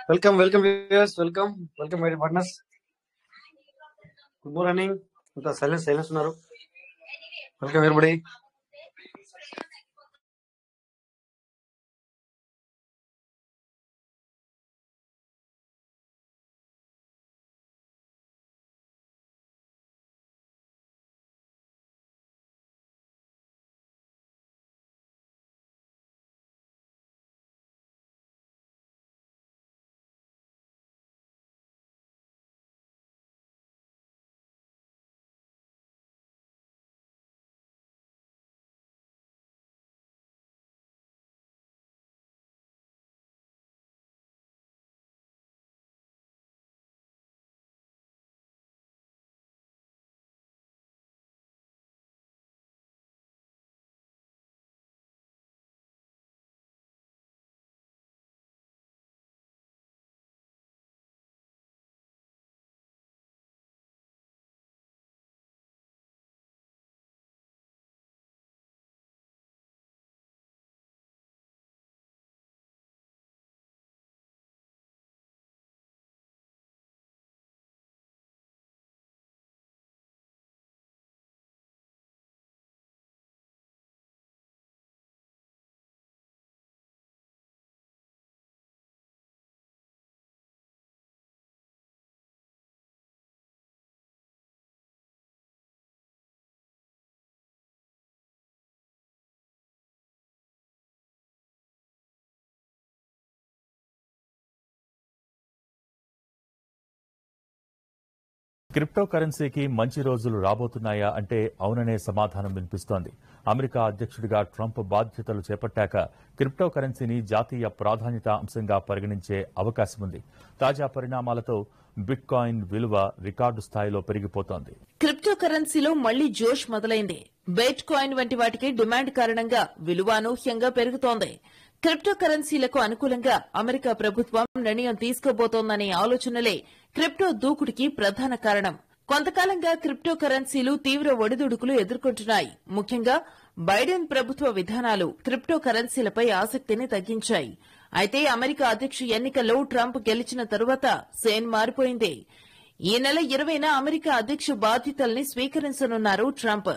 welcome viewers, welcome my partners. Good morning. Silence uన్నారు. Welcome everybody. Crypto కరెన్సీకి మంచి రోజులు రాబోతున్నాయా అంటే అవుననే సమాధానం వినిపిస్తోంది. అమెరికా అధ్యక్షుడిగా ట్రంప్ బాధ్యతలు చేపట్టాక క్రిప్టో కరెన్సీని జాతీయ ప్రాధాన్యత అంశంగా పరిగణించే అవకాశం ఉంది. తాజా పరిణామాలతో బిట్ కాయిన్ విలువ రికార్డు స్థాయిలో పెరిగిపోతోంది. క్రిప్టో కరెన్సీలో మళ్లీ జోష్ మొదలైంది. బిట్ కాయిన్ వంటి వాటికి డిమాండ్ కారణంగా విలువ అనూహ్యంగా పెరుగుతోంది. క్రిప్టో కరెన్సీలకు అనుకూలంగా అమెరికా ప్రభుత్వం నిర్ణయం తీసుకోబోతోందనే ఆలోచనలే క్రిప్టో దూకుడికి ప్రధాన కారణం. కొంతకాలంగా క్రిప్టో కరెన్సీలు తీవ్ర ఒడిదుడుకులు ఎదుర్కొంటున్నాయి. ముఖ్యంగా బైడెన్ ప్రభుత్వ విధానాలు క్రిప్టో కరెన్సీలపై ఆసక్తిని తగ్గించాయి. అయితే అమెరికా అధ్యక్ష ఎన్నికల్లో ట్రంప్ గెలిచిన తరువాత సేన్ మారిపోయింది. ఈ నెల 20న అమెరికా అధ్యక్ష బాధ్యతల్ని స్వీకరించనున్నారు ట్రంప్.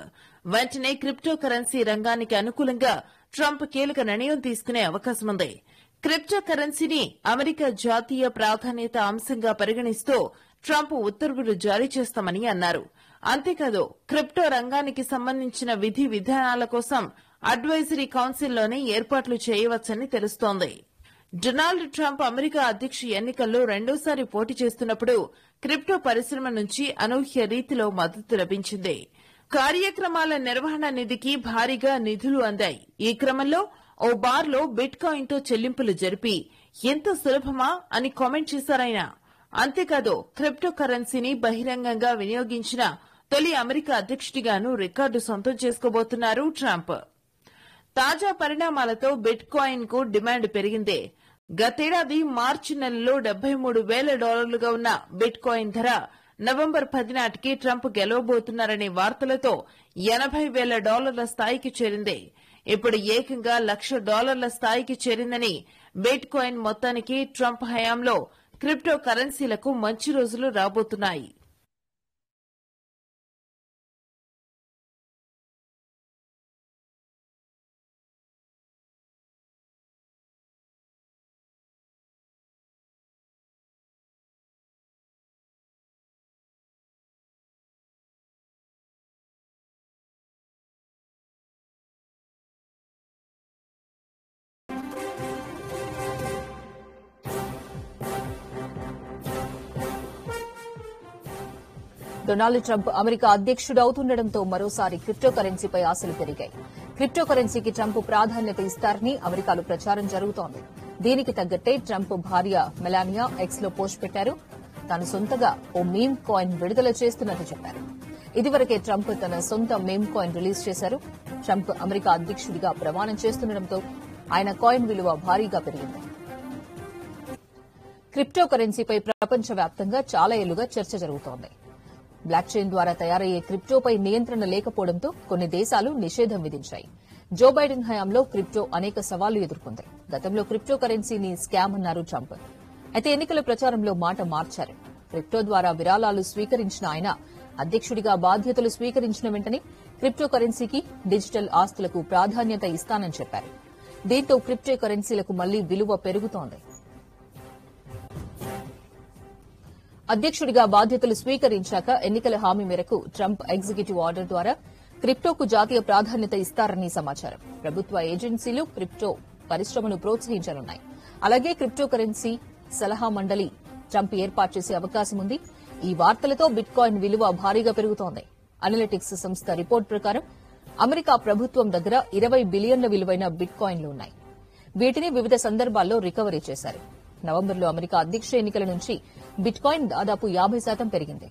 వెంటనే క్రిప్టో కరెన్సీ రంగానికి అనుకూలంగా ట్రంప్ కీలక నిర్ణయం తీసుకునే అవకాశముంది. క్రిప్టో కరెన్సీని అమెరికా జాతీయ ప్రాధాన్యత అంశంగా పరిగణిస్తూ ట్రంప్ ఉత్తర్వులు జారీ చేస్తామని అన్నారు. అంతేకాదు క్రిప్టో రంగానికి సంబంధించిన విధి విధానాల కోసం అడ్వైజరీ కౌన్సిల్లోనే ఏర్పాట్లు చేయవచ్చని తెలుస్తోంది. డొనాల్డ్ ట్రంప్ అమెరికా అధ్యక్ష ఎన్నికల్లో రెండోసారి పోటీ చేస్తున్నప్పుడు క్రిప్టో పరిశ్రమ నుంచి అనూహ్య రీతిలో మద్దతు లభించింది. కార్యక్రమాల నిర్వహణ నిధికి భారీగా నిధులు అందాయి. ఈ క్రమంలో ఓ బార్లో బిట్ కాయిన్ తో చెల్లింపులు జరిపి ఎంత సులభమా అని కామెంట్ చేశారాయన. అంతేకాదు క్రిప్టో కరెన్సీని బహిరంగంగా వినియోగించిన తొలి అమెరికా అధ్యక్షుడిగాను రికార్డు సొంతం చేసుకోబోతున్నారు ట్రంప్. తాజా పరిణామాలతో బిట్ కాయిన్ కు డిమాండ్ పెరిగింది. గతేడాది మార్చి నెలలో $73,000 ఉన్న బిట్ కాయిన్ ధర నవంబర్ 10 నాటికి ట్రంప్ గెలవబోతున్నారనే వార్తలతో $80,000 స్థాయికి చేరింది. ఇప్పుడు ఏకంగా $1,00,000 స్థాయికి చేరిందని బిట్ కాయిన్ మొత్తానికి ట్రంప్ హయాంలో క్రిప్టో కరెన్సీలకు మంచి రోజులు రాబోతున్నాయి. డొనాల్డ్ ట్రంప్ అమెరికా అధ్యక్షుడు అవుతుండటంతో మరోసారి క్రిప్టో కరెన్సీపై ఆశలు పెరిగాయి. క్రిప్టో కరెన్సీకి ట్రంప్ ప్రాధాన్యత ఇస్తారని అమెరికాలో ప్రచారం జరుగుతోంది. దీనికి తగ్గట్టే ట్రంప్ భార్య మెలానియా ఎక్స్ లో పోస్ట్ పెట్టారు. తాను సొంతగా ఓ మీమ్ కాయిన్ విడుదల చేస్తున్నట్టు చెప్పారు. ఇదివరకే ట్రంప్ తన సొంత మీమ్ కాయిన్ రిలీజ్ చేశారు. ట్రంప్ అమెరికా అధ్యక్షుడిగా ప్రమాణం చేస్తుండటంతో ఆయన కాయిన్ విలువ భారీగా పెరిగింది. క్రిప్టో కరెన్సీపై ప్రపంచవ్యాప్తంగా చాలా ఏళ్లుగా చర్చ జరుగుతోంది. బ్లాక్ చైన్ ద్వారా తయారయ్యే క్రిప్టోపై నియంత్రణ లేకపోవడంతో కొన్ని దేశాలు నిషేధం విధించాయి. జో బైడెన్ హయాంలో క్రిప్టో అనేక సవాళ్లు ఎదుర్కొంది. గతంలో క్రిప్టో కరెన్సీని స్కామ్ అన్నారు ట్రంప్. అయితే ఎన్నికల ప్రచారంలో మాట మార్చారు. క్రిప్టో ద్వారా విరాళాలు స్వీకరించిన ఆయన అధ్యక్షుడిగా బాధ్యతలు స్వీకరించిన వెంటనే క్రిప్టో కరెన్సీకి, డిజిటల్ ఆస్తులకు ప్రాధాన్యత ఇస్తానని చెప్పారు. దీంతో క్రిప్టో కరెన్సీలకు మళ్లీ విలువ పెరుగుతోంది. అధ్యక్షుడిగా బాధ్యతలు స్వీకరించాక ఎన్నికల హామీ మేరకు ట్రంప్ ఎగ్జిక్యూటివ్ ఆర్డర్ ద్వారా క్రిప్టోకు జాతీయ ప్రాధాన్యత ఇస్తారని సమాచారం. ప్రభుత్వ ఏజెన్సీలు క్రిప్టో పరిశ్రమను ప్రోత్సహించనున్నాయి. అలాగే క్రిప్టో కరెన్సీ సలహా మండలి ట్రంప్ ఏర్పాటు చేసే అవకాశం ఉంది. ఈ వార్తలతో బిట్కాయిన్ విలువ భారీగా పెరుగుతోంది. అనలిటిక్స్ సంస్థ రిపోర్ట్ ప్రకారం అమెరికా ప్రభుత్వం దగ్గర 20 బిలియన్ల విలువైన బిట్కాయిన్లు ఉన్నాయి. వీటిని వివిధ సందర్భాల్లో రికవరీ చేశారు. నవంబర్లో అమెరికా అధ్యక్ష ఎన్నికల నుంచి బిట్కాయిన్ దాదాపు 50% పెరిగింది.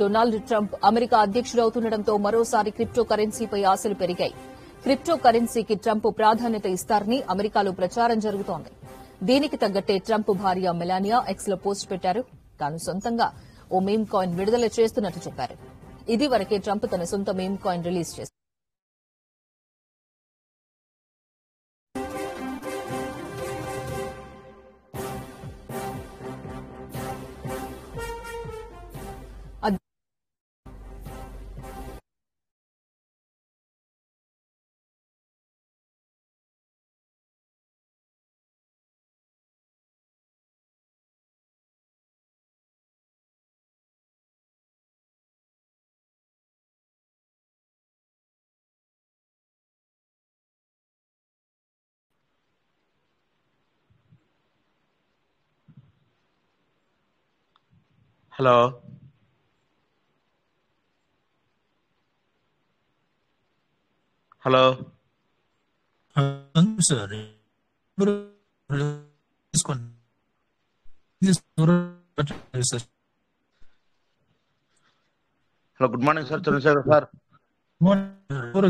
డొనాల్డ్ ట్రంప్ అమెరికా అధ్యక్షుడవుతుండటంతో మరోసారి క్రిప్టో కరెన్సీపై ఆశలు పెరిగాయి. క్రిప్టో కరెన్సీకి ట్రంప్ ప్రాధాన్యత ఇస్తారని అమెరికాలో ప్రచారం జరుగుతోంది. దీనికి తగ్గట్టే ట్రంప్ భార్య మెలానియా ఎక్స్ లో పోస్ట్ పెట్టారు. తాను సొంతంగా ఓ మీమ్ కాయిన్ విడుదల చేస్తున్నట్టు చెప్పారు. ఇది వరకే ట్రంప్ తన సొంత మీమ్ కాయిన్ రిలీజ్ చేశారు. హలో హలో సార్ తీసుకోండి. Hello good morning sir, Chandrashekar sir. ఎవరు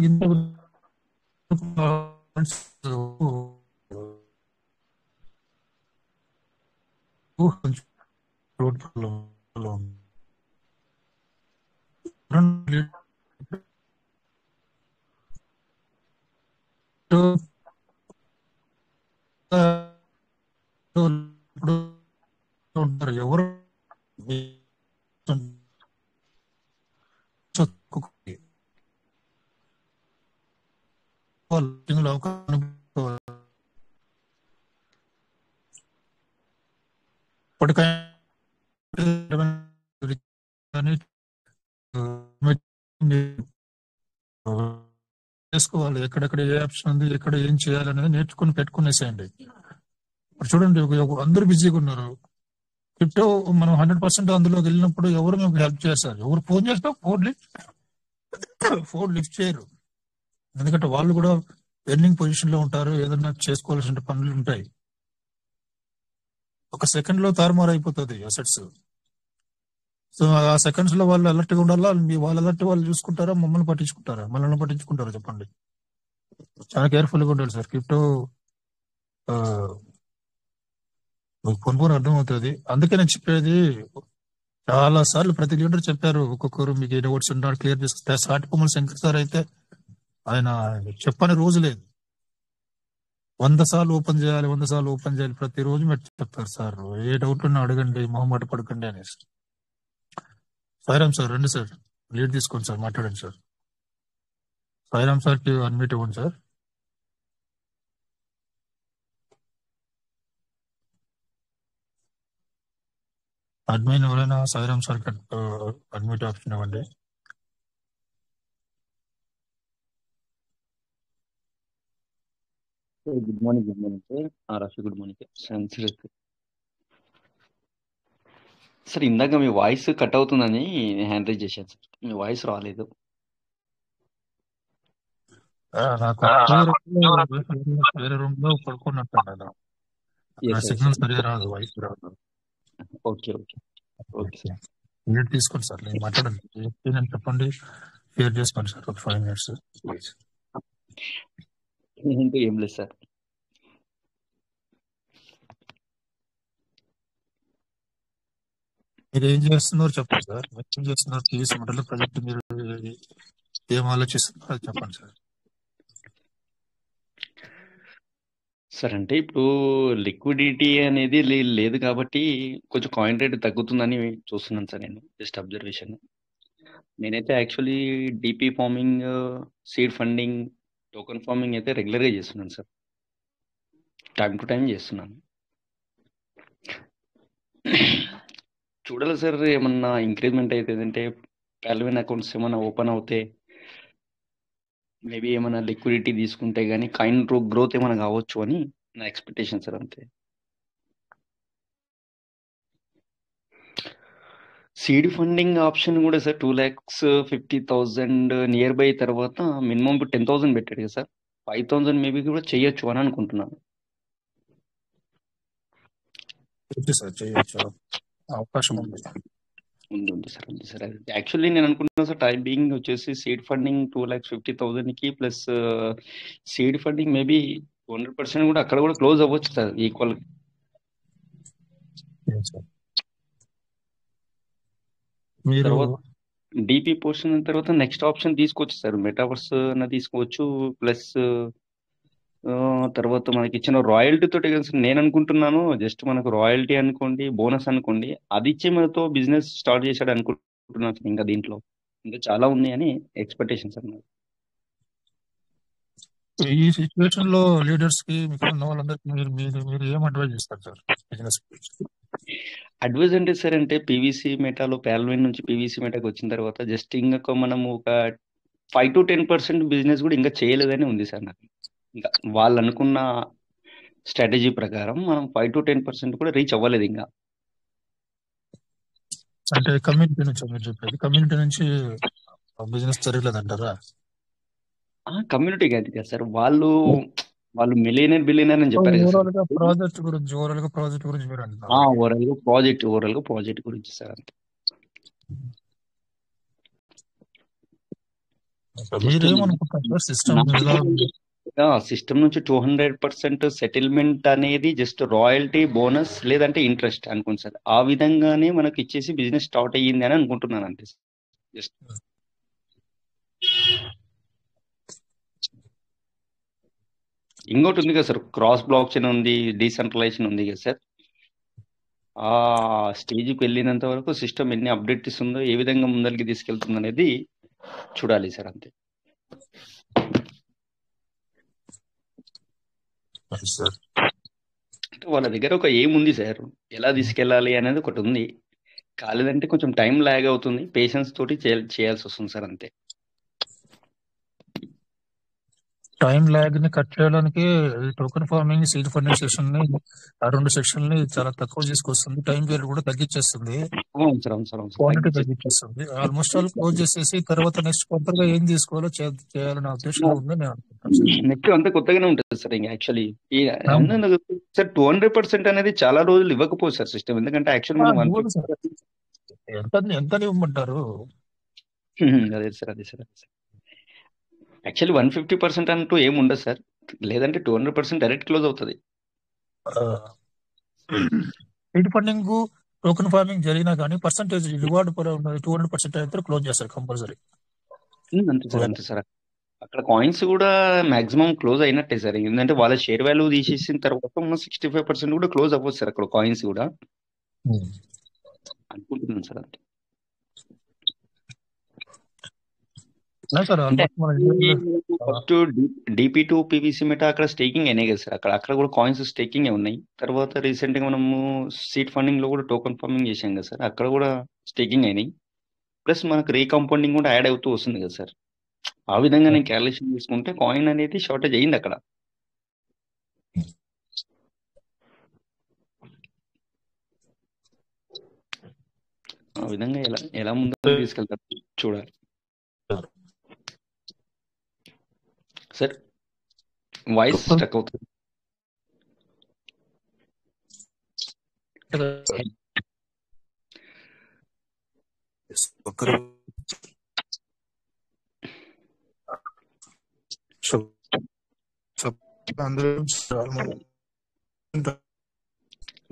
చేసుకోవాలి. ఎక్కడెక్కడ ఏ ఆప్షన్ ఉంది, ఎక్కడ ఏం చేయాలనేది నేర్చుకుని పెట్టుకునేసేయండి. ఇప్పుడు చూడండి, అందరూ బిజీగా ఉన్నారు. క్రిప్టో మనం 100% అందులోకి వెళ్ళినప్పుడు ఎవరు మీకు హెల్ప్ చేస్తారు? ఎవరు ఫోన్ చేస్తాం, ఫోన్ లిఫ్ట్ చేయరు. ఎందుకంటే వాళ్ళు కూడా ఎర్నింగ్ పొజిషన్ లో ఉంటారు. ఏదైనా చేసుకోవాల్సిన పనులు ఉంటాయి. ఒక సెకండ్ లో తారుమారు అయిపోతుంది అసెట్స్. సో ఆ సెకండ్స్ లో వాళ్ళు అలర్ట్ గా ఉండాలా? వాళ్ళ అలర్ట్ వాళ్ళు చూసుకుంటారా, మనల్ని పట్టించుకుంటారా చెప్పండి? చాలా కేర్ఫుల్ గా ఉండాలి సార్. క్రిప్టో మీకు పొనుకొని అర్థమవుతుంది. అందుకే నేను చెప్పేది, చాలా సార్లు ప్రతి లీడర్ చెప్పారు. ఒక్కొక్కరు మీకు ఏ డౌట్స్ ఉన్నారు క్లియర్ చేసుకుంటే. సాటి పొమ్మల శంకర్ సార్ అయితే ఆయన చెప్పని రోజు లేదు. 100 సార్లు ఓపెన్ చేయాలి ప్రతిరోజు మీరు చెప్తారు సార్. ఏ డౌట్ ఉన్నా అడగండి, మొహమాట పడకండి అనేసి. సాయిరామ్ సార్ రండి సార్, లీడ్ తీసుకోండి సార్, మాట్లాడండి సార్. సాయిరామ్ సార్ కి అన్మ్యూట్ ఇవ్వండి సార్. అడ్మిన్ ఎవరైనా సాయిరామ్ సార్ కి అన్మ్యూట్ ఆప్షన్ ఇవ్వండి. Good morning sir. రాశి గుడ్ మార్నింగ్ సంస్కృత్ సార్. ఇందాక మీ వాయిస్ కట్ అవుతుందని హ్యాండ్ రైజ్ చేశాను సార్. మీ వాయిస్ రాలేదు. వేరే రూమ్ లో పడుకున్నట్టు సిగ్నల్ సరిగా రాదు, వాయిస్ రాదు. Okay sir. లీడ్ తీసుకోండి సార్, నేను మాట్లాడండి. నేను చెప్పండి, షేర్ చేసుకోండి సార్. ఒక 5 minutes ప్లీజ్. ఏం లేదు సార్. మీరు ఏం చేస్తున్నారు చెప్పండి సార్. ఏం చేస్తున్నారు? టీవీ సెంటర్లో ప్రజెక్ట్ మీరు ఏం ఆలోచిస్తున్నారు చెప్పండి సార్. సార్ అంటే ఇప్పుడు లిక్విడిటీ అనేది లేదు కాబట్టి కొంచెం కాయిన్ రేట్ తగ్గుతుందని చూస్తున్నాను సార్ నేను. Just observation. నేనైతే actually DP farming, seed funding, token farming అయితే రెగ్యులర్‌గా చేస్తున్నాను సార్. టైమ్ టు టైమ్ చేస్తున్నాను. చూడాలి సార్ ఏమన్నా ఇంక్రిమెంట్ అయితదంటే పాల్విన్ అకౌంట్స్ ఏమన్నా ఓపెన్ అవుతే మేబీ ఏమన్నా లిక్విడిటీ తీసుకుంటే గానీ కాయిన్ గ్రోత్ ఏమన్నా కావచ్చు అని నా ఎక్స్‌పెక్టేషన్ సార్ అంతే. సీడ్ ఫండింగ్ ఆప్షన్ కూడా సార్ 2,50,000 నియర్ బై తర్వాత మినిమమ్ ఇప్పుడు 10,000 పెట్టాడు కదా సార్. 5,000 మేబీ కూడా చేయొచ్చు అని అనుకుంటున్నాను. సార్ చేయొచ్చు, అవకాశం ఉంది. ఉంది సార్, ఉంది సార్. అది యాక్చువల్లీ నేను అనుకుంటున్నాను సార్ టైం బీయింగ్ వచ్చేసి సీడ్ ఫండింగ్ 2,50,000కి ప్లస్ సీడ్ ఫండింగ్ మేబీ 200% కూడా అక్కడ కూడా క్లోజ్ అవ్వచ్చు సార్ ఈక్వల్. మీరు తర్వాత డీపీ పోర్షన్ తర్వాత నెక్స్ట్ ఆప్షన్ తీసుకోవచ్చు సార్. మెటావర్స్ అన్న తీసుకోవచ్చు. ప్లస్ తర్వాత మనకి ఇచ్చిన రాయల్టీ తోటి కదా సార్ నేను అనుకుంటున్నాను. జస్ట్ మనకు రాయల్టీ అనుకోండి, బోనస్ అనుకోండి, అది ఇచ్చి మనతో బిజినెస్ స్టార్ట్ చేశాడు అనుకుంటున్నాను సార్. ఇంకా దీంట్లో ఇంకా చాలా ఉన్నాయి అని ఎక్స్పెక్టేషన్ సార్ నాకు. ఈ సిచ్యువేషన్ లో లీడర్స్ కి మీకు ఉన్న వాళ్ళందరికీ మీరు మీరు మీరు ఏం అడ్వైజ్ చేస్తారు సార్ బిజినెస్? అడ్వైజ్ అంటే సార్ అంటే పీవీసీ మెటాలో పాల్విన్ నుంచి పీవీసీ మెటాకి వచ్చిన తర్వాత జస్ట్ ఇంకా మనం ఒక 5 to 10% బిజినెస్ కూడా ఇంకా చేయలేదని ఉంది సార్ నాకు. ఇంకా వాళ్ళు అనుకున్న స్ట్రాటజీ ప్రకారం మనం 5 to 10% కూడా రీచ్ అవ్వలేదు ఇంకా. అంటే కమ్యూనిటీ నుంచి మీరు చెప్పేది, కమ్యూనిటీ నుంచి బిజినెస్ జరగలేదంటారా? కమ్యూనిటీ కాదు కదా సార్, వాళ్ళు మిలియనర్ బిలియనర్ అని చెప్పారు కదా సార్. ఓవరాల్ గా ప్రాజెక్ట్ గురించి మీరు అంటున్నారు. ఓవరాల్ గా ప్రాజెక్ట్ గురించి సార్ అంతే. మీరేమనుకుంటారు సిస్టమ్ సిస్టమ్ నుంచి 200% సెటిల్మెంట్ అనేది జస్ట్ రాయల్టీ, బోనస్ లేదంటే ఇంట్రెస్ట్ అనుకోండి సార్. ఆ విధంగానే మనకి ఇచ్చేసి బిజినెస్ స్టార్ట్ అయ్యింది అని అనుకుంటున్నాను అంతే. జస్ట్ ఇంకోటి ఉంది కదా సార్, క్రాస్ బ్లాక్ చైన్ ఉంది, డీసెంట్రలైజేషన్ ఉంది కదా సార్. ఆ స్టేజ్కి వెళ్ళినంత వరకు సిస్టమ్ ఎన్ని అప్డేట్ ఇస్తుందో, ఏ విధంగా ముందరికి తీసుకెళ్తుంది అనేది చూడాలి సార్ అంతే. వాళ్ళ దగ్గర ఒక ఎయిమ్ ఉంది సార్, ఎలా తీసుకెళ్ళాలి అనేది ఒకటి ఉంది. కాలేదంటే కొంచెం టైం లాగ్ అవుతుంది, పేషెన్స్ తోటి చేయాల్సి వస్తుంది సార్ అంతే. టైం లాగ్ ని కట్ చేయడానికి token farming, seed funding section ని, ఆ రెండు సెక్షన్ ని చాలా తక్కువ తీసుకొస్తుంది. టైం పీరియడ్ కూడా తగ్గించేస్తుంది, అవును సార్, అవును సార్, అవును సార్. క్వాంటిటీ తగ్గించేస్తుంది. ఆల్మోస్ట్ ఆల్ క్లోజ్ చేసేసి తర్వాత నెక్స్ట్ కొత్తగా ఏం తీసుకోవాలో చేయాలనే ఉద్దేశంలో ఉందని నేను అనుకుంటాను. నెక్స్ట్ అంతా కొత్తగానే ఉంటుంది సార్. ఇంకా యాక్చువల్లీ సార్ 200% అనేది చాలా రోజులు ఇవ్వకపోవచ్చు సార్ సిస్టమ్. ఎందుకంటే యాక్చువల్ మనం ఎంత ఇవ్వమంటారు? అదే సార్, అదే సార్, అదే సార్. యాక్చువల్లీ 150% అంటూ ఏమి ఉండదు సార్. లేదంటే 200% డైరెక్ట్ క్లోజ్ అవుతుంది. సీడ్ ఫండింగ్, టోకెన్ ఫార్మింగ్ జరిగినా కానీ పర్సంటేజ్ రివార్డ్ 200% అయితే క్లోజ్ చేస్తారు కంపల్సరీ. అంతే సార్, అంతే సార్. అక్కడ కాయిన్స్ కూడా మాక్సిమం క్లోజ్ అయినట్టే సార్. ఎందుకంటే వాళ్ళ షేర్ వాల్యూ తీసేసిన తర్వాత ఉన్న 65% కూడా క్లోజ్ అవ్వచ్చు సార్ అక్కడ కాయిన్స్ కూడా అనుకుంటున్నాను సార్ అంతే. First DP to PVC meta అక్కడ స్టేకింగ్ అయినాయి కదా సార్. అక్కడ కూడా కాయిన్స్ స్టేకింగ్ ఉన్నాయి. తర్వాత రీసెంట్ గా మనము సీడ్ ఫండింగ్ లో కూడా టోకెన్ ఫార్మింగ్ చేసాం కదా సార్, అక్కడ కూడా స్టేకింగ్ అయినాయి. ప్లస్ మనకు రీకంపౌండింగ్ కూడా యాడ్ అవుతూ వస్తుంది కదా సార్. ఆ విధంగా నేను క్యాలిక్యులేషన్ చేసుకుంటే కాయిన్ అనేది షార్టేజ్ అయ్యింది అక్కడ. ఆ విధంగా ఎలా ముందుకు తీసుకెళ్తారు చూడాలి సార్. వాయిస్ స్టక్ అవుతుంది.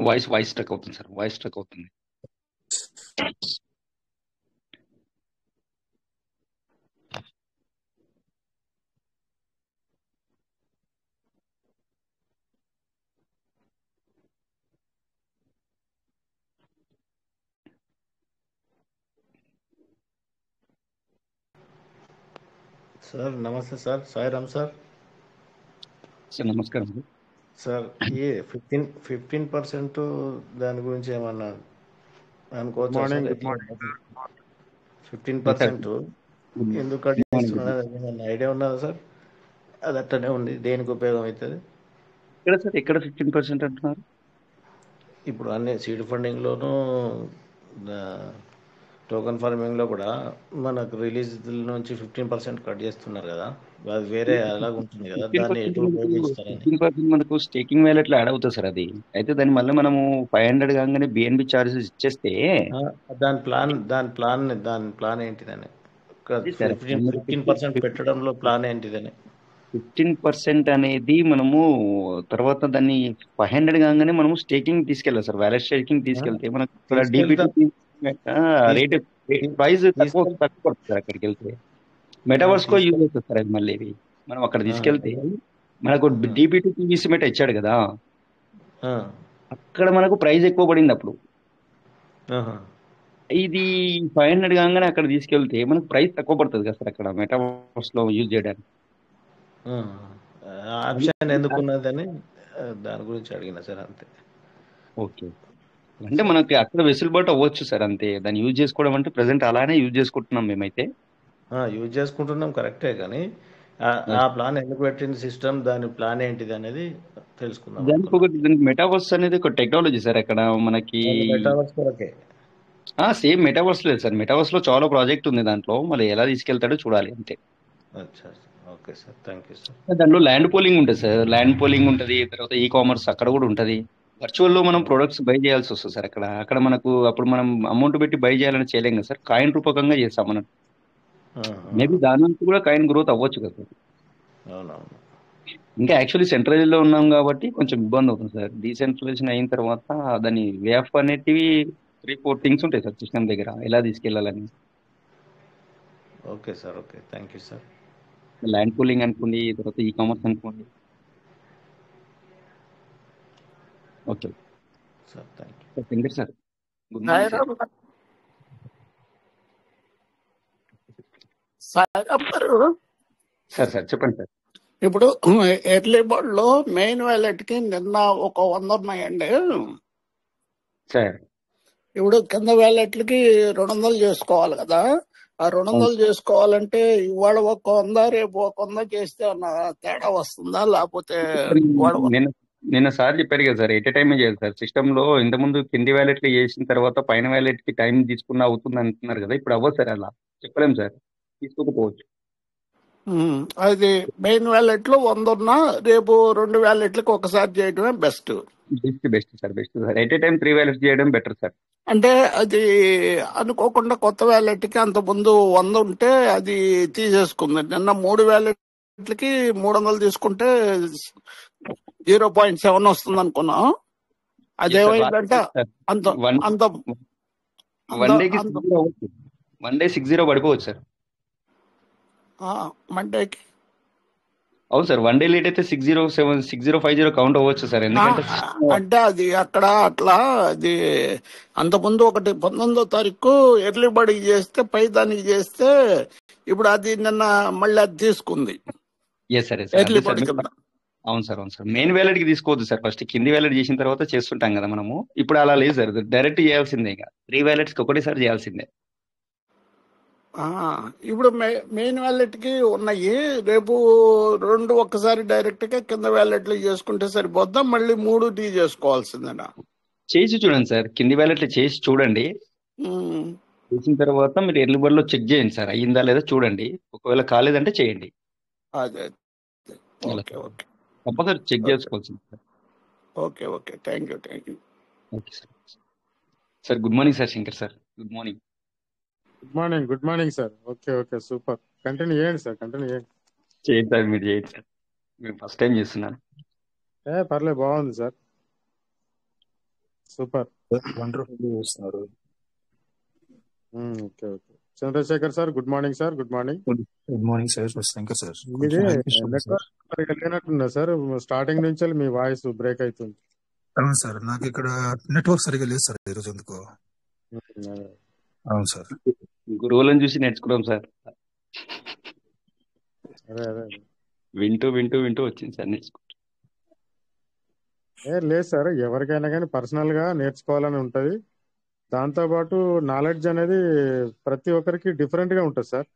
వాయిస్ స్టక్ అవుతుంది సార్, వాయిస్ స్టక్ అవుతుంది. సార్ నమస్తే సార్, సాయిరామ్ సార్. సార్ నమస్కారం. సార్ ఈ 15% దాని గురించి ఏమన్నా అనుకోవచ్చా సార్? మార్నింగ్. 15% ఎందుకు కట్ మార్నింగ్. చేస్తున్నారు, ఏమన్నా ఐడియా ఉన్నదా సార్? అది అట్టనే ఉంది, దేనికి ఉపయోగం అవుతుంది? ఎక్కడ సార్, ఎక్కడ 15% అంటున్నారు? ఇప్పుడు అన్ని సీడ్ ఫండింగ్లోనూ టోకన్ ఫార్మింగ్లో కూడా మనకు రిలీజ్ నుంచి 15% కట్ చేస్తున్నారు కదా, అది వేరే అలాగ ఉంటుంది కదా, దాన్ని ఎటు ఉపయోగిస్తారని. 15% మనకు స్టేకింగ్ వ్యాలెట్లో యాడ్ అవుతుంది సార్. అది అయితే దాని మళ్ళీ మనము 500 కాగానే బిఎన్బి చార్జెస్ ఇచ్చేస్తే దాని ప్లాన్ ఏంటిదని, అది సార్ 15% పెట్టడంలో ప్లాన్ ఏంటిదని. 15% అనేది మనము తర్వాత దాన్ని 500 కాగానే మనము స్టేకింగ్ తీసుకెళ్ళాలి సార్. వ్యాలెట్ స్టేకింగ్ తీసుకెళ్తే మనకు ఇక్కడ డీబీటీ రేట్ ప్రైస్ తక్కువ పడుతుంది సార్. అక్కడికి వెళ్తే మెటావర్స్ కో యూజ్ అవుతుంది సార్. అది మళ్ళీ ఇవి మనం అక్కడ తీసుకెళ్తే మనకు డీబీటీ పీవీసీ మెటా ఇచ్చాడు కదా, అక్కడ మనకు ప్రైస్ ఎక్కువ పడింది అప్పుడు. ఇది 500 కాగానే అక్కడ తీసుకెళ్తే మనకు ప్రైస్ తక్కువ పడుతుంది కదా సార్ అక్కడ మెటావర్స్ లో యూజ్ చేయడానికి. ఆప్షన్ ఎందుకున్నదని దాని గురించి అడిగిన సార్, అంతే. ఓకే, అంటే మనకి అక్కడ వెసులుబాటు అవ్వచ్చు సార్, అంతే. దాన్ని యూజ్ చేసుకోవడం అంటే ప్రెసెంట్ అలానే యూజ్ చేసుకుంటున్నాం మేమైతే. యూజ్ చేసుకుంటున్నాం, కరెక్టే. కానీ ఆ ప్లాన్ ఎందుకు పెట్టింది సిస్టమ్, దాని ప్లాన్ ఏంటిది అనేది తెలుసుకుందాం. దానికి ఒకటి, దానికి మెటావర్స్ అనేది ఒక టెక్నాలజీ సార్. అక్కడ మనకి మెటావర్స్ కొరకే. సేమ్ మెటావర్స్ లేదు సార్. మెటావర్స్ లో చాలా ప్రాజెక్ట్ ఉంది, దాంట్లో మళ్ళీ ఎలా తీసుకెళ్తాడో చూడాలి, అంతే. అచ్చా, okay sir, thank you sir. దాంట్లో ల్యాండ్ పోలింగ్ ఉంటుంది సార్. ల్యాండ్ పోలింగ్ ఉంటుంది, తర్వాత ఈ కామర్స్ అక్కడ కూడా ఉంటుంది. వర్చువల్ లో మనం ప్రొడక్ట్స్ బై చేయాల్సి వస్తుంది సార్. అక్కడ మనకు అప్పుడు మనం అమౌంట్ పెట్టి బై చేయాలని చేయలేం కదా సార్, కాయిన్ రూపకంగా చేస్తాం మనం. మేబీ దాని నుంచి కూడా కాయిన్ గ్రోత్ అవ్వచ్చు కదా సార్. అవునవును. ఇంకా యాక్చువల్లీ సెంట్రలైజ్ లో ఉన్నాం కాబట్టి కొంచెం ఇబ్బంది అవుతుంది సార్. డీసెంట్రలైజేషన్ అయిన తర్వాత దాని వే ఆఫ్ అనేటివి 3-4 థింగ్స్ ఉంటాయి సార్ సిస్టమ్ దగ్గర, ఎలా తీసుకెళ్లాలని. Okay sir, okay, thank you sir. Land pooling అనుకోండి, తర్వాత ఈ కామర్స్ అనుకోండి. Okay sir, thank you. Shankar sir, good morning sir. Sairam గారు, సార్ సార్ చెప్పండి సార్. ఇప్పుడు ఎర్లీ బర్డ్ లో మెయిన్ వ్యాలెట్ కి నిన్న ఒక 100 ఉన్నాయండి. సార్ ఇప్పుడు కింద వ్యాలెట్లకి 200 చేసుకోవాలి కదా. ఆ 200 చేసుకోవాలంటే ఇవాళ ఒక 100 రేపు ఒక 100 చేస్తే ఏమన్నా తేడా వస్తుందా, లేకపోతే ఇవాళ నిన్న సార్ చెప్పారు కదా సార్, ఎట్ ఏ టైమే చేయాలి సార్. సిస్టమ్ లో ఇంతకుముందు కింది వ్యాలెట్లు చేసిన తర్వాత పైన వ్యాలెట్ కి టైం తీసుకున్నా అవుతుంది అంటున్నారు కదా. ఇప్పుడు అవ్వదు సార్, అలా చెప్పలేం సార్, తీసుకోకపోవచ్చు. అది మెయిన్ వ్యాలెట్ లో 100 ఉన్నా రేపు 2 వ్యాలెట్లకు ఒకసారి చేయడమే best. Best sir, best sir. At a time 3 wallets చేయడం బెటర్ సార్. అంటే అది అనుకోకుండా కొత్త వ్యాలెట్ కి అంత ముందు 100 ఉంటే అది తీసేసుకుంది. నిన్న 3 వ్యాలెట్లకి 300 తీసుకుంటే 0.7 వస్తుంది అనుకున్నా. అదేమైందంటే అంత అంత వన్ డే 60 పడిపోవచ్చు సార్. మండేకి అవును సార్, వన్ డే లేట్ అయితే 607 6050 కౌంట్ అవ్వచ్చు సార్. ఎందుకంటే అంటే అది అక్కడ అట్లా అది అంతకుముందు ఒకటి 19వ తారీఖు ఎర్లీ బడికి చేస్తే పై దానికి చేస్తే ఇప్పుడు అది నిన్న మళ్ళీ అది తీసుకుంది ఎర్లీ బడి కింద. అవును సార్, అవును సార్. మెయిన్ వ్యాలెట్ కి తీసుకోవద్దు సార్, ఫస్ట్ కింది వ్యాలెట్ చేసిన తర్వాత చేస్తుంటాం కదా మనము. ఇప్పుడు అలా లేదు సార్, డైరెక్ట్ చేయాల్సిందే. ఇక 3 వ్యాలెట్స్ కి ఒకటేసారి చేయాల్సిందే. ఇప్పుడు మెయిన్ వ్యాలెట్ కి ఉన్నాయి, రేపు 2 ఒక్కసారి డైరెక్ట్ గా కింద వ్యాలెట్ లో చేసుకుంటే సరిపోద్దా, మళ్ళీ 3 టీ చేసుకోవాల్సిందేనా? చేసి చూడండి సార్, కింది వ్యాలెట్ చేసి చూడండి. చేసిన తర్వాత మీరు ఎర్లీ బర్డ్ లో చెక్ చేయండి సార్, అయ్యిందా లేదా చూడండి. ఒకవేళ కాలేదంటే చేయండి. అదే, ఓకే ఓకే, తప్పదు చెక్ చేసుకోవాల్సింది sir. Okay okay, thank you. Okay sir. Sir good morning sir, Shankar sir, good morning. Good morning sir. Okay okay, super. Continue చేయండి సార్, కంటిన్యూ చేయండి. చేయండి సార్, మీరు చేయండి సార్. మేము ఫస్ట్ టైం చేస్తున్నాను. పర్లేదు, బాగుంది సార్, సూపర్, వండర్ఫుల్ చేస్తున్నారు. Okay okay. Chandrashekar sir, good morning sir. Good morning. Good morning sir. Thank sir. ఇది నెట్వర్క్ లేనట్టున్నా సార్, స్టార్టింగ్ నుంచి మీ వాయిస్ బ్రేక్ అవుతుంది. అవును సార్, నాకు ఇక్కడ నెట్వర్క్ సరిగా లేదు సార్ ఈరోజు, ఎందుకో. అవును సార్, గురువులను చూసి నేర్చుకున్నాం సార్. అదే అదే వింటూ వింటూ వింటూ వచ్చింది సార్ నేర్చుకుంటూ. లేదు సార్, ఎవరికైనా కానీ పర్సనల్ గా నేర్చుకోవాలని ఉంటది. దాంతోపాటు నాలెడ్జ్ అనేది ప్రతి ఒక్కరికి డిఫరెంట్ గా ఉంటుంది సార్.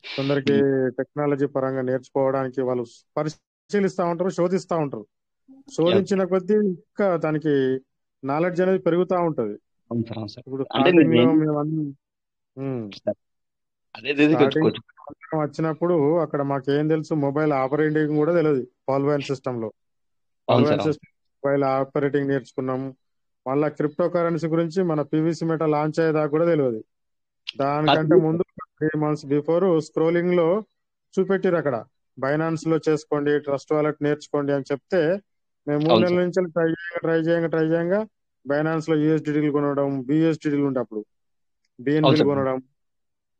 కొందరికి టెక్నాలజీ పరంగా నేర్చుకోవడానికి వాళ్ళు పరిశీలిస్తూ ఉంటారు, శోధిస్తూ ఉంటారు. శోధించిన కొద్దీ ఇంకా దానికి నాలెడ్జ్ అనేది పెరుగుతూ ఉంటది. అవును సార్, అవును సార్. ఇప్పుడు అంటే స్టార్టింగ్ లో నేను మేము అదే స్టార్టింగ్ కొంచెం వచ్చినప్పుడు అక్కడ మాకేం తెలుసు, మొబైల్ ఆపరేటింగ్ కూడా తెలియదు. పాల్వాన్ సిస్టమ్ లో అవును పాల్వాన్ సార్, అవును. సిస్టమ్ మొబైల్ ఆపరేటింగ్ నేర్చుకున్నాం. మళ్ళా క్రిప్టో కరెన్సీ గురించి మన పీవీసీ మెటా లాంచ్ అయ్యేదాకా కూడా తెలియదు. దానికంటే ముందు 3 months బిఫోర్ స్క్రోలింగ్ లో చూపెట్టిరు అక్కడ, బైనాన్స్ లో చేసుకోండి, ట్రస్ట్ వాలెట్ నేర్చుకోండి అని చెప్తే మేము 3 అవును నెలల సార్, నుంచి ట్రై చేయంగా బైనాన్స్ లో యూఎస్డిటీలు కొనడం, బిఎస్డిటీలు ఉండే అప్పుడు అవును బిఎన్బిలు సార్, కొనడం,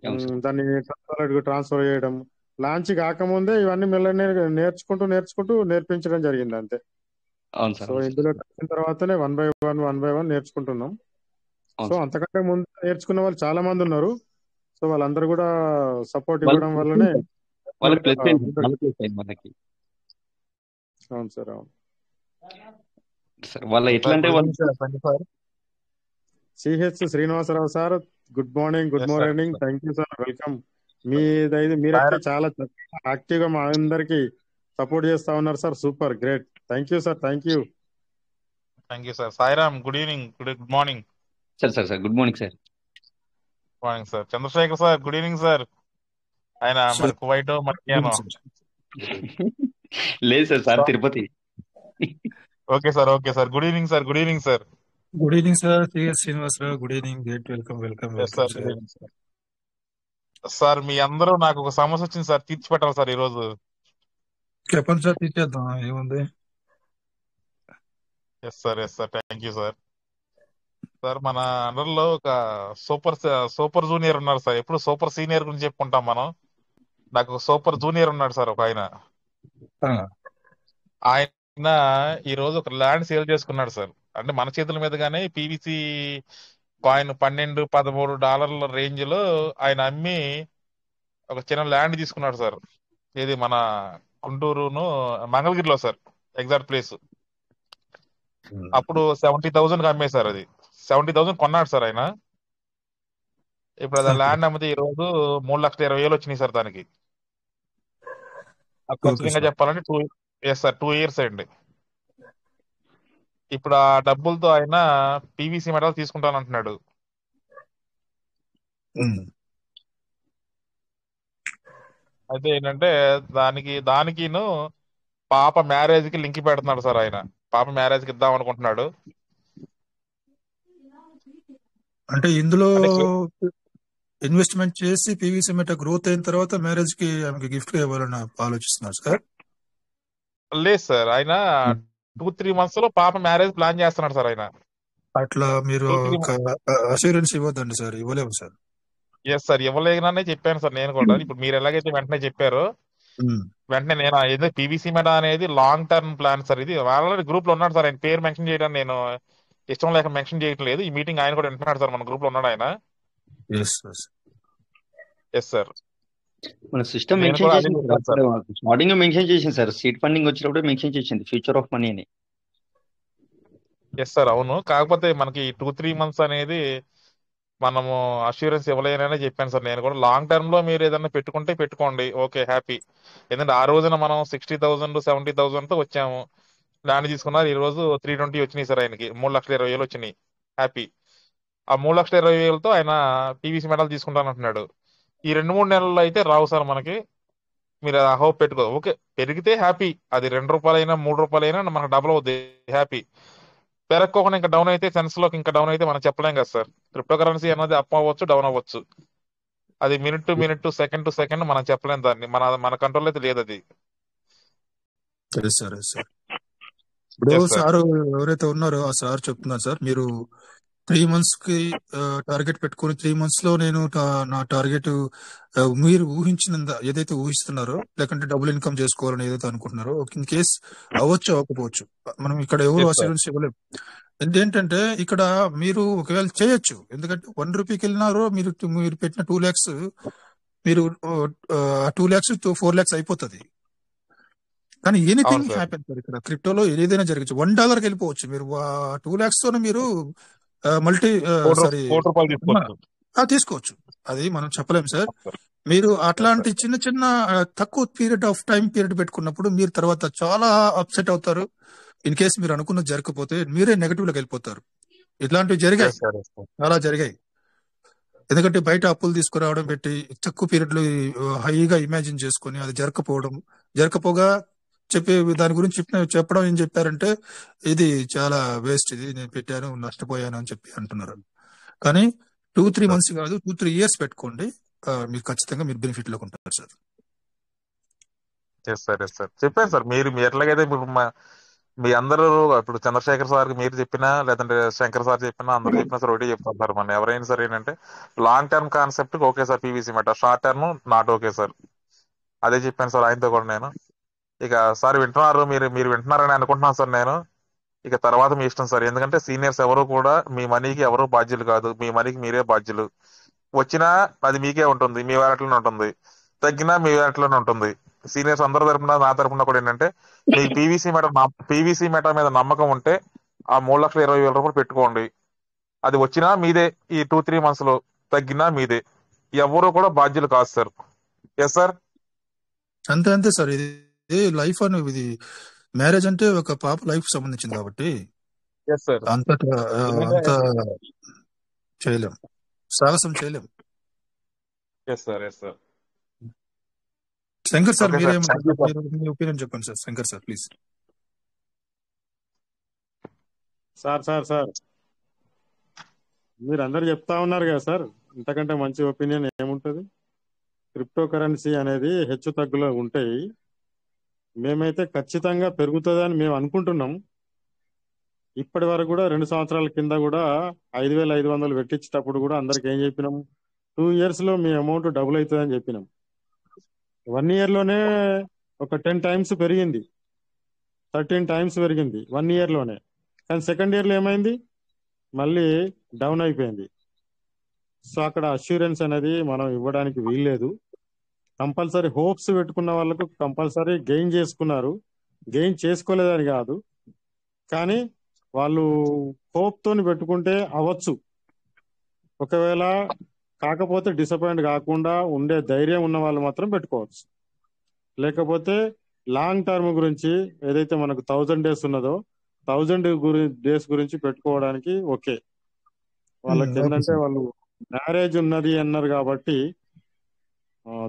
అవును సార్. దాన్ని ట్రస్ట్ వాలెట్ కు ట్రాన్స్ఫర్ చేయడం. లాంచ్ కాకముందే ఇవన్నీ మెల్లగా నేర్చుకుంటూ నేర్పించడం జరిగింది అంతే. అవును సార్, సో అవును సార్. ఇందులో వచ్చిన తర్వాతనే వన్ బై వన్ నేర్చుకుంటున్నాం. సో అవును సార్. అంతకంటే ముందు నేర్చుకున్న వాళ్ళు చాలా మంది ఉన్నారు. సో వాళ్ళందరూ కూడా సపోర్ట్ వాళ్ళకి ఇవ్వడం ప్లస్ వల్లనే అయింది సార్. వాళ్ళకి ప్లస్ అయింది, ముందుకు. చాలా ప్లస్ అయింది మనకి అవును సార్, అవును సార్. వాళ్ళ ఎట్లా సార్ అంటే గుడ్ వాళ్ళు evening sir 24. CH Srinivasarao sir, good morning, good yes sir. Morning. Thank you sir, welcome. మీరైతే చాలా యాక్టివ్ గా మా అందరికి సపోర్ట్ చేస్తా ఉన్నారు sir. Super great. Thank you sir, thank you. Thank you sir. Sairam good evening, good morning. Sir good morning sir. Morning sir. Chandrashekar sir good evening sir. ఆయన మరి Kuwait మర్యానో. లేదు sir, sir Tirupati. Okay sir, okay sir. Good evening sir, good evening sir. Good evening sir. CS Srinivasarao, good evening. Great, welcome welcome yes welcome sir, good sir. Evening sir. Sir మీ అందరూ నాకు ఒక సమస్య వచ్చింది సార్, తీర్చి పెట్టాలి సార్ ఈ రోజు. చెప్పండి సార్, తీసేద్దాం, ఏముంది. Yes sir, yes sir. Thank you sir. Sir మన అండర్లో ఒక సూపర్ జూనియర్ ఉన్నారు సార్. ఎప్పుడు సూపర్ సీనియర్ గురించి చెప్పుకుంటాం మనం. నాకు సూపర్ జూనియర్ ఉన్నాడు సార్ ఒక ఆయన. ఆయన ఈ రోజు ఒక ల్యాండ్ సేల్ చేసుకున్నాడు సార్. అంటే మన చేతుల మీదుగానే పీవీసీ కాయిన్ $12-13 రేంజ్ లో ఆయన అమ్మి ఒక చిన్న ల్యాండ్ తీసుకున్నాడు సార్. ఇది మన గుంటూరును మంగళగిరిలో సార్, ఎగ్జాక్ట్ ప్లేస్. అప్పుడు 70,000 అమ్మేశారు. అది 70,000 కొన్నాడు సార్ ఆయన. ఇప్పుడు అది ల్యాండ్ అమ్మితే ఈ రోజు 3,20,000 వచ్చినాయి సార్ దానికి. ఖచ్చితంగా చెప్పాలంటే 2 years అండి. ఇప్పుడు ఆ డబ్బులతో ఆయన పీవీసీ మెటల్ తీసుకుంటానంటున్నాడు. అయితే ఏంటంటే దానికిను పాప మ్యారేజ్ కి లింక్ పెడుతున్నాడు సార్ ఆయన. పాప మ్యారేజ్ కి ఇద్దాం అనుకుంటున్నాడు. అంటే ఇందులో ఇన్వెస్ట్మెంట్ చేసి పీవీసీ మెటా గ్రోత్ అయిన తర్వాత మ్యారేజ్ కి ఆమెకి గిఫ్ట్ ఇవ్వాలని ఆలోచిస్తున్నారు సార్. లేదు సార్, ఆయన 2-3 months లో పాప మ్యారేజ్ ప్లాన్ చేస్తున్నాడు సార్ ఆయన. అట్లా మీరు అష్యూరెన్స్ ఇవ్వద్దండి సార్, ఇవ్వలేము సార్. ఎస్ సార్, ఇవ్వలేననే చెప్పాను సార్ నేను కూడా. ఇప్పుడు మీరు ఎలాగైతే వెంటనే చెప్పారో వెంటనే నేను ఏదో పీవీసీ మెటా అనేది లాంగ్ టర్మ్ ప్లాన్ సార్. ఇది ఆల్రెడీ గ్రూప్ లో ఉన్నాడు సార్. ఆయన పేరు మెన్షన్ చేయడం నేను ఇష్టం లేక మెన్షన్ చేయడం లేదు. ఈ మీటింగ్ ఆయన కూడా వింటున్నాడు సార్, మన గ్రూప్ లో ఉన్నాడు ఆయన. Yes sir. మన సిస్టమ్ మెన్షన్ చేసింది స్టార్టింగ్ మెన్షన్ చేసింది సార్. సీడ్ ఫండింగ్ వచ్చినప్పుడు మెన్షన్ చేసింది ఫ్యూచర్ ఆఫ్ మనీ అని. ఎస్ సార్, అవును. కాకపోతే మనకి 2-3 months అనేది మనము అష్యూరెన్స్ ఇవ్వలేననే చెప్పాను సార్ నేను కూడా. లాంగ్ టర్మ్ లో మీరు ఏదైనా పెట్టుకుంటే పెట్టుకోండి, ఓకే హ్యాపీ. ఎందుకంటే ఆ రోజున మనం 60,000-70,000 తో వచ్చాము, ల్యాండ్ తీసుకున్నారు. ఈ రోజు 320 వచ్చినాయి సార్ ఆయనకి. 3,20,000 వచ్చినాయి, హ్యాపీ. ఆ 3,20,000తో ఆయన పీవీసీ మెటల్ తీసుకుంటానంటున్నాడు. ఈ 2-3 నెలల్లో అయితే రావు సార్ మనకి. మీరు ఆ హోప్ పెట్టుకో. ఓకే, పెరిగితే హ్యాపీ. అది ₹2 ₹3 మనకు డబుల్ అవుద్ది, హ్యాపీ. పెరక్కోకుండా ఇంకా డౌన్ అయితే, సెన్స్ లోకి ఇంకా డౌన్ అయితే మనం చెప్పలేం కదా సార్. క్రిప్టో కరెన్సీ అన్నది అప్ అవ్వచ్చు, డౌన్ అవ్వచ్చు. అది minute to minute, second to second మనం చెప్పలేం దాన్ని. మన కంట్రోల్ అయితే లేదు అది. ఇప్పుడు సార్ ఎవరైతే ఉన్నారో ఆ సార్ చెప్తున్నారు సార్, మీరు 3 months కి టార్గెట్ పెట్టుకుని 3 months లో నేను నా టార్గెట్ మీరు ఏదైతే ఊహిస్తున్నారో, లేకంటే డబుల్ ఇన్కమ్ చేసుకోవాలని ఏదైతే అనుకుంటున్నారో, ఇన్ కేస్ అవ్వచ్చు అవ్వకపోవచ్చు, మనం ఇక్కడ ఎవరు అష్యూరెన్స్ ఇవ్వలేము. ఏంటంటే ఇక్కడ మీరు ఒకవేళ చేయొచ్చు, ఎందుకంటే ₹1 వెళ్ళినారో మీరు పెట్టిన 2 lakhs మీరు 2 lakhs to 4 lakhs అయిపోతుంది. కానీ అవును ఎనీథింగ్ సార్. Happen sir. ఇక్కడ క్రిప్టోలో ఏదైనా జరగచ్చు. $1 వెళ్ళిపోవచ్చు. మీరు 2 lakhs తోనే మీరు మల్టీ సారీ కోటి రూపాయలు తీసుకోవచ్చు. తీసుకోవచ్చు. అది మనం చెప్పలేం సార్. సార్. మీరు అట్లాంటి చిన్న చిన్న తక్కువ టైం పీరియడ్ పెట్టుకున్నప్పుడు మీరు తర్వాత చాలా అప్సెట్ అవుతారు. ఇన్ కేసు మీరు అనుకున్నది జరగకపోతే మీరే నెగటివ్ లోకి వెళ్ళిపోతారు. ఇట్లాంటివి జరిగాయి, Yes, sir. Yes, sir. చాలా జరిగాయి. ఎందుకంటే బయట అప్పులు తీసుకురావడం పెట్టి తక్కువ పీరియడ్ లో హైగా ఇమాజిన్ చేసుకొని అది జరగకపోగా దాని గురించి చెప్పడం ఏం చెప్పారంటే ఇది చాలా వేస్ట్, ఇది నేను పెట్టాను నష్టపోయాను అని చెప్పి అంటున్నారు. కానీ 2-3 months కాదు, 2-3 years పెట్టుకోండి, మీరు ఖచ్చితంగా మీరు బెనిఫిట్ లోకి ఉంటారు sir. Yes sir, yes sir. చెప్పాను సార్. మీరు ఎట్లాగైతే ఇప్పుడు మీ అందరూ ఇప్పుడు చంద్రశేఖర్ సార్కి మీరు చెప్పినా లేదంటే శంకర్ సార్ చెప్పినా అందరూ చెప్పినా సార్ ఒకటే చెప్తారు సార్. మన ఎవరైనా సరే ఏంటంటే long term concept okay sir PVC meta, short term not okay sir. అదే చెప్పాను సార్ ఆయనతో కూడా నేను. ఇక సార్ వింటున్నారు, మీరు వింటున్నారని అనుకుంటున్నాను సార్ నేను. ఇక తర్వాత మీ ఇష్టం సార్. ఎందుకంటే సీనియర్స్ ఎవరు కూడా మీ మనీకి ఎవరు బాధ్యులు కాదు, మీ మనీకి మీరే బాధ్యులు. వచ్చినా అది మీకే ఉంటుంది, మీ వ్యాలెట్లోనే ఉంటుంది, తగ్గినా మీ వ్యాలెట్లోనే ఉంటుంది. సీనియర్స్ అందరి తరపున నా తరపున కూడా ఏంటంటే మీకు పీవీసీ మెటా మీద నమ్మకం ఉంటే ఆ 3,20,000 పెట్టుకోండి. అది వచ్చినా మీదే, ఈ 2-3 months లో తగ్గినా మీదే. ఎవరు కూడా బాధ్యులు కాదు సార్. Yes sir. అంతే సార్. ఇది లైఫ్ అని, ఇది మ్యారేజ్ అంటే ఒక పాప లైఫ్ సంబంధించింది కాబట్టి ఎస్ సార్. అంత చేయలేం, సాహసం చేయలేం. Yes sir, yes sir. Shankar sir okay sir, thank you sir. మీ ఒపీనియన్ చెప్పండి సార్. Shankar sir please. సార్ మీరు అందరు చెప్తా ఉన్నారు కదా సార్, ఇంతకంటే మంచి ఒపీనియన్ ఏముంటుంది? క్రిప్టో కరెన్సీ అనేది హెచ్చు తగ్గులో ఉంటాయి. మేమైతే ఖచ్చితంగా పెరుగుతుందని మేము అనుకుంటున్నాం. ఇప్పటి వరకు కూడా 2 సంవత్సరాల కింద కూడా 5,500 పెట్టించేటప్పుడు కూడా అందరికి ఏం చెప్పినాం, 2 years లో మీ అమౌంట్ డబుల్ అవుతుందని చెప్పినాం. 1 year లోనే ఒక 10 times పెరిగింది, 13 times పెరిగింది 1 year లోనే. కానీ సెకండ్ ఇయర్ లో ఏమైంది, మళ్ళీ డౌన్ అయిపోయింది. సో అక్కడ అష్యూరెన్స్ అనేది మనం ఇవ్వడానికి వీల్లేదు. కంపల్సరీ హోప్స్ పెట్టుకున్న వాళ్ళకు కంపల్సరీ గెయిన్ చేసుకున్నారు, గెయిన్ చేసుకోలేదని కాదు, కానీ వాళ్ళు హోప్ తోని పెట్టుకుంటే అవ్వచ్చు. ఒకవేళ కాకపోతే డిసప్పాయింట్ కాకుండా ఉండే ధైర్యం ఉన్న వాళ్ళు మాత్రం పెట్టుకోవచ్చు. లేకపోతే లాంగ్ టర్మ్ గురించి ఏదైతే మనకు 1000 days ఉన్నదో 1000 days గురించి పెట్టుకోవడానికి ఓకే. వాళ్ళకి ఏంటంటే వాళ్ళు మ్యారేజ్ ఉన్నది అన్నారు కాబట్టి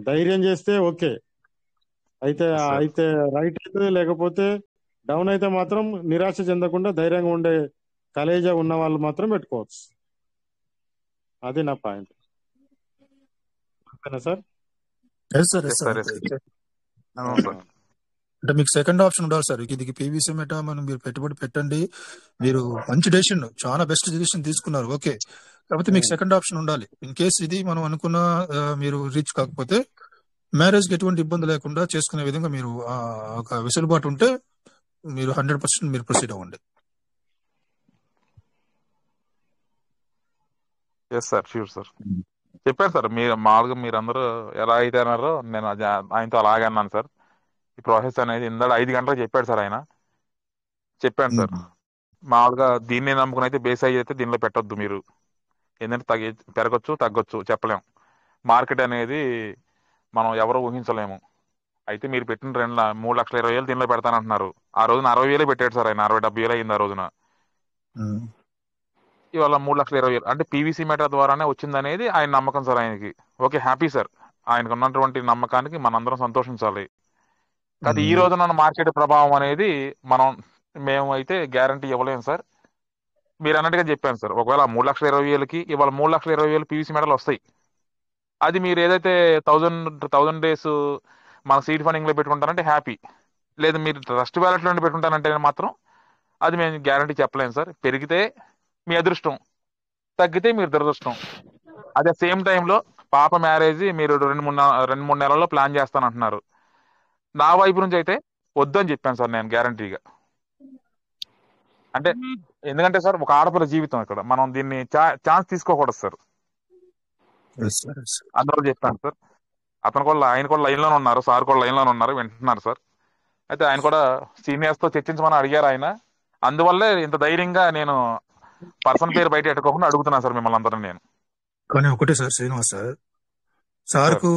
ధైర్యం చేస్తే ఓకే. అయితే రైట్ అయితే, లేకపోతే డౌన్ అయితే మాత్రం నిరాశ చెందకుండా ధైర్యంగా ఉండే కలేజా ఉన్న వాళ్ళు మాత్రం పెట్టుకోవచ్చు. అది నా పాయింట్. ఓకేనా సార్? అంటే మీకు సెకండ్ ఆప్షన్ ఉండాలి సార్. ఇది పీవీసీ మెటా మీరు పెట్టుబడి పెట్టండి, మీరు మంచి డెసిషన్, చాలా బెస్ట్ డెసిషన్ తీసుకున్నారు ఓకే. కాకపోతే మీకు సెకండ్ ఆప్షన్ ఉండాలి. ఇన్ కేసు ఇది మనం అనుకున్న మీరు రీచ్ కాకపోతే మ్యారేజ్ కి ఎటువంటి ఇబ్బంది లేకుండా చేసుకునే విధంగా మీరు ఒక వెసులుబాటు ఉంటే మీరు 100% మీరు ప్రొసీడ్ అవ్వండి. Yes sir, sure sir. చెప్పారు సార్, మీరు మామూలుగా మీరందరూ ఎలా అయితే అన్నారో నేను ఆయనతో అలాగే అన్నాను సార్. ఈ ప్రాసెస్ అనేది ఇందాక 5 గంటలకు చెప్పాడు సార్ ఆయన. చెప్పాను సార్, మామూలుగా దీన్ని నమ్ముకుని అయితే బేస్ అయ్యి అయితే దీనిలో పెట్టొద్దు మీరు. ఏంటంటే పెరగచ్చు తగ్గొచ్చు చెప్పలేం. మార్కెట్ అనేది మనం ఎవరు ఊహించలేము. అయితే మీరు పెట్టిన 3,20,000 దీనిలో పెడతానంటున్నారు. ఆ రోజున 60,000 పెట్టాడు సార్ ఆయన, 60,000-70,000 అయింది ఆ రోజున. ఇవాళ 3,20,000 అంటే పీవీసీ మెటా ద్వారానే వచ్చింది అనేది ఆయన నమ్మకం సార్. ఆయనకి ఓకే, హ్యాపీ సార్. ఆయనకు ఉన్నటువంటి నమ్మకానికి మనందరం సంతోషించాలి. కానీ ఈ రోజున మార్కెట్ ప్రభావం అనేది మేము అయితే గ్యారంటీ ఇవ్వలేము సార్. మీరు అన్నట్టుగా చెప్పాను సార్, ఒకవేళ 3,20,000కి ఇవాళ 3,20,000 పీవీసీ మెటలు వస్తాయి. అది మీరు ఏదైతే 1000 days మన సీడ్ ఫండింగ్ లో పెట్టుకుంటారంటే హ్యాపీ. లేదు మీరు ట్రస్ట్ వ్యాలెట్ లో పెట్టుకుంటారంటే మాత్రం అది మేము గ్యారంటీ చెప్పలేము సార్. పెరిగితే మీ అదృష్టం, తగ్గితే మీరు దురదృష్టం. అదే సేమ్ టైంలో పాప మ్యారేజ్ మీరు 2-3 నెలల్లో ప్లాన్ చేస్తానంటున్నారు. నా వైపు నుంచి అయితే వద్దని చెప్పాను సార్ నేను గ్యారంటీగా. అంటే ఎందుకంటే సార్ ఒక ఆడపిల్ల జీవితం, ఇక్కడ మనం దీన్ని ఛాన్స్ తీసుకోకూడదు సార్. అందులో చెప్పాను సార్. ఆయన కూడా లైన్ లోనే ఉన్నారు, సార్ కూడా లైన్ లోనే ఉన్నారు, వింటున్నారు సార్. అయితే ఆయన కూడా సీనియర్స్ తో చర్చించమని అడిగారు ఆయన. అందువల్లే ఇంత ధైర్యంగా నేను పర్సన్ పేరు బయట ఎట్టుకోకుండా అడుగుతున్నాను సార్ మిమ్మల్ని అందరూ నేను. కానీ ఒకటే సార్ శ్రీనివాస్ సార్, సార్ సార్కు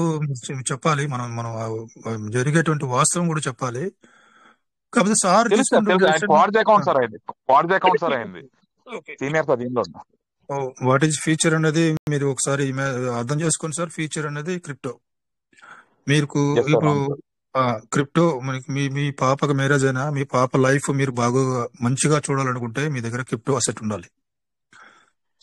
చెప్పాలి, మనం మనం జరిగేటువంటి వాస్తవం కూడా చెప్పాలి. కాకపోతే సార్ తెలుసు సార్, తీసుకున్న తెలుసు. ఆయన డెసిషన్ క్వార్జ్ అకౌంట్ సార్, అయింది క్వార్జ్ అకౌంట్ సార్ అయింది సీనియర్ సార్ దీనిలో. వాట్ ఈజ్ ఫ్యూచర్ అనేది మీరు ఒకసారి అర్థం చేసుకోండి సార్. ఫ్యూచర్ అనేది క్రిప్టో. మీకు ఎస్ సార్, ఇప్పుడు అవును సార్. క్రిప్టో మనకి మీ పాపకు మ్యారేజ్ అయినా మీ పాప లైఫ్ మీరు బాగా మంచిగా చూడాలనుకుంటే మీ దగ్గర క్రిప్టో అసెట్ ఉండాలి.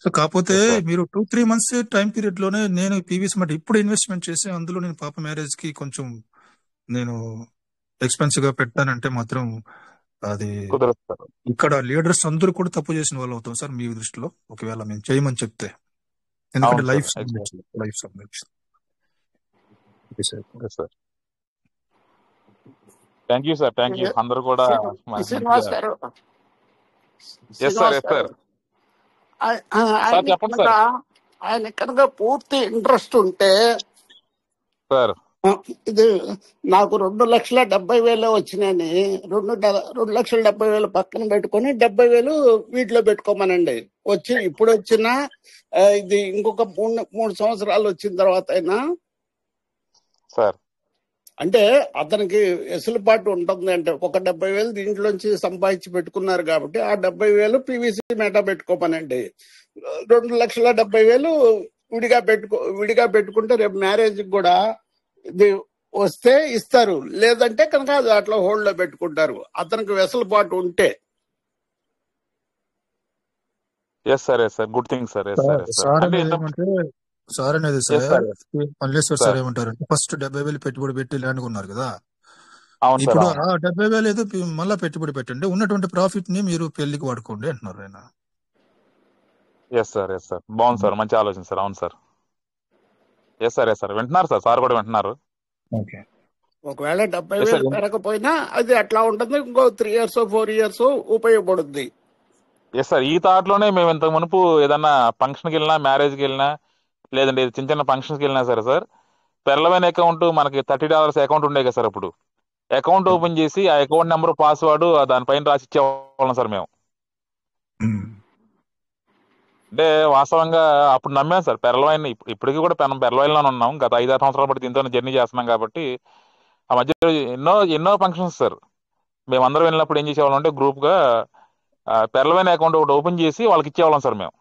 సో కాకపోతే ఎస్ సార్. మీరు 2-3 months టైం పీరియడ్ లోనే నేను పీవీసీ మాట ఇప్పుడు ఇన్వెస్ట్మెంట్ చేసి అందులో నేను పాప మ్యారేజ్ కి కొంచెం నేను ఎక్స్పెన్సివ్ గా పెట్టానంటే మాత్రం అది కుదరదు సార్. ఇక్కడ లీడర్స్ అందరూ కూడా తప్పు చేసిన వాళ్ళు అవుతాం సార్ మీ దృష్టిలో, ఒకవేళ మేము చేయమని చెప్తే. ఎందుకంటే అవును లైఫ్ సార్, ఎగ్జాక్ట్లీ. లైఫ్ సంబంధించి. Okay sir. Yes sir, thank you sir, thank you. అందరూ కూడా శ్రీనివాస్ మంచిగా. గారు, ఎస్ సార్, శ్రీనివాస్ ఎస్ గారు, సార్. సార్ చెప్పండి సార్. ఆయన కనుక పూర్తి ఇంట్రెస్ట్ ఉంటే సార్ ఇది నాకు 2,70,000 వచ్చినాయని 2,70,000 పక్కన పెట్టుకొని 70,000 వీటిలో పెట్టుకోమనండి. ఇప్పుడు వచ్చిన ఇది ఇంకొక 3 సంవత్సరాలు వచ్చిన తర్వాత అయినా సార్ అంటే అతనికి వెసులుబాటు ఉంటుంది. అంటే ఒక 70,000 దీంట్లోంచి సంపాదించి పెట్టుకున్నారు కాబట్టి ఆ 70,000 పీవీసీ మెటా పెట్టుకోమనండి. 2,70,000 విడిగా పెట్టుకుంటే రేపు మ్యారేజ్ కూడా ఇది వస్తే ఇస్తారు, లేదంటే కనుక అది అట్లా హోల్డ్ లో పెట్టుకుంటారు అతనికి వెసులుబాటు ఉంటే. Yes sir, yes sir, good thing sir. Yes sir, yes sir. Sir అంటే అనేది ఏమంటే సార్ అనేది yes sir sir, Malleshwar sir sir ఏమంటారంటే ఫస్ట్ 70,000 పెట్టుబడి పెట్టి ల్యాండ్ కొన్నారు కదా, అవును సార్, ఇప్పుడు అవును. ఆ 70,000 ఏదో మళ్ళా పెట్టుబడి పెట్టండి, ఉన్నటువంటి ప్రాఫిట్ ని మీరు పెళ్లికి వాడుకోండి అంటున్నారు ఆయన. ఎస్ సార్, ఎస్ సార్, బాగుంది సార్, మంచి ఆలోచన సార్. అవును sir. Yes sir, yes sir, వింటున్నారు సార్, సార్ కూడా వింటున్నారు. ఓకే. ఒకవేళ ఎస్ 70,000 సార్, పెరగపోయినా అది అట్లా ఉంటుంది, ఇంకో 3 years 4 years ఉపయోగపడుద్ది. ఎస్ సార్, ఈ థాట్ లోనే మేము ఇంతకు మునుపు ఏదన్నా ఫంక్షన్కి వెళ్ళినా, మ్యారేజ్కి వెళ్ళినా, లేదంటే చిన్న చిన్న ఫంక్షన్స్కి వెళ్ళినా సరే సార్, పెరలమైన అకౌంట్ మనకి $30 అకౌంట్ ఉండే కదా సార్. అప్పుడు అకౌంట్ ఓపెన్ చేసి ఆ అకౌంట్ నెంబర్, పాస్వర్డ్ దానిపైన రాసి ఇచ్చేవాళ్ళం సార్ మేము. అంటే వాస్తవంగా అప్పుడు నమ్మాం సార్ పెరలవైన. ఇప్పటికీ కూడా పెరలవైనలోనే ఉన్నాం. గత 5-6 సంవత్సరాల బట్టి దీంతో జర్నీ చేస్తున్నాం కాబట్టి ఆ మధ్య ఎన్నో ఫంక్షన్స్ సార్ మేమందరం వెళ్ళినప్పుడు ఏం చేసేవాళ్ళం అంటే గ్రూప్ గా పెరలవైన అకౌంట్ ఒకటి ఓపెన్ చేసి వాళ్ళకి ఇచ్చేవాళ్ళం సార్ మేము.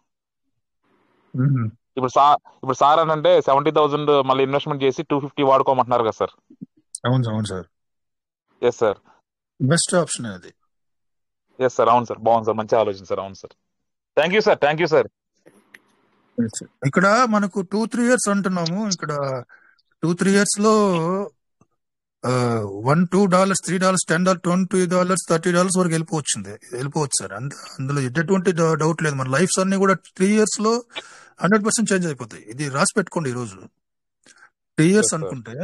ఇప్పుడు సార్ అంటే 70,000 మళ్ళీ ఇన్వెస్ట్మెంట్ చేసి 250 వాడుకోమంటున్నారు కదా సార్. అవును అవును sir, yes sir, best option అది. ఎస్ సార్, అవును సార్, బాగుంది సార్, మంచి ఆలోచన సార్. అవును sir, thank you sir, thank you sir. ఇక్కడ మనకు 2-3 years అంటున్నాము. ఇక్కడ 2-3 years లో $1, $2, $3, $10, $20, $30 వరకు వెళ్ళిపోవచ్చు సార్. అందులో ఎటువంటి డౌట్ లేదు. మన లైఫ్స్ అన్ని కూడా 3 years లో 100% చేంజ్ అయిపోతాయి. ఇది రాసి పెట్టుకోండి. ఈ రోజు 3 years అనుకుంటే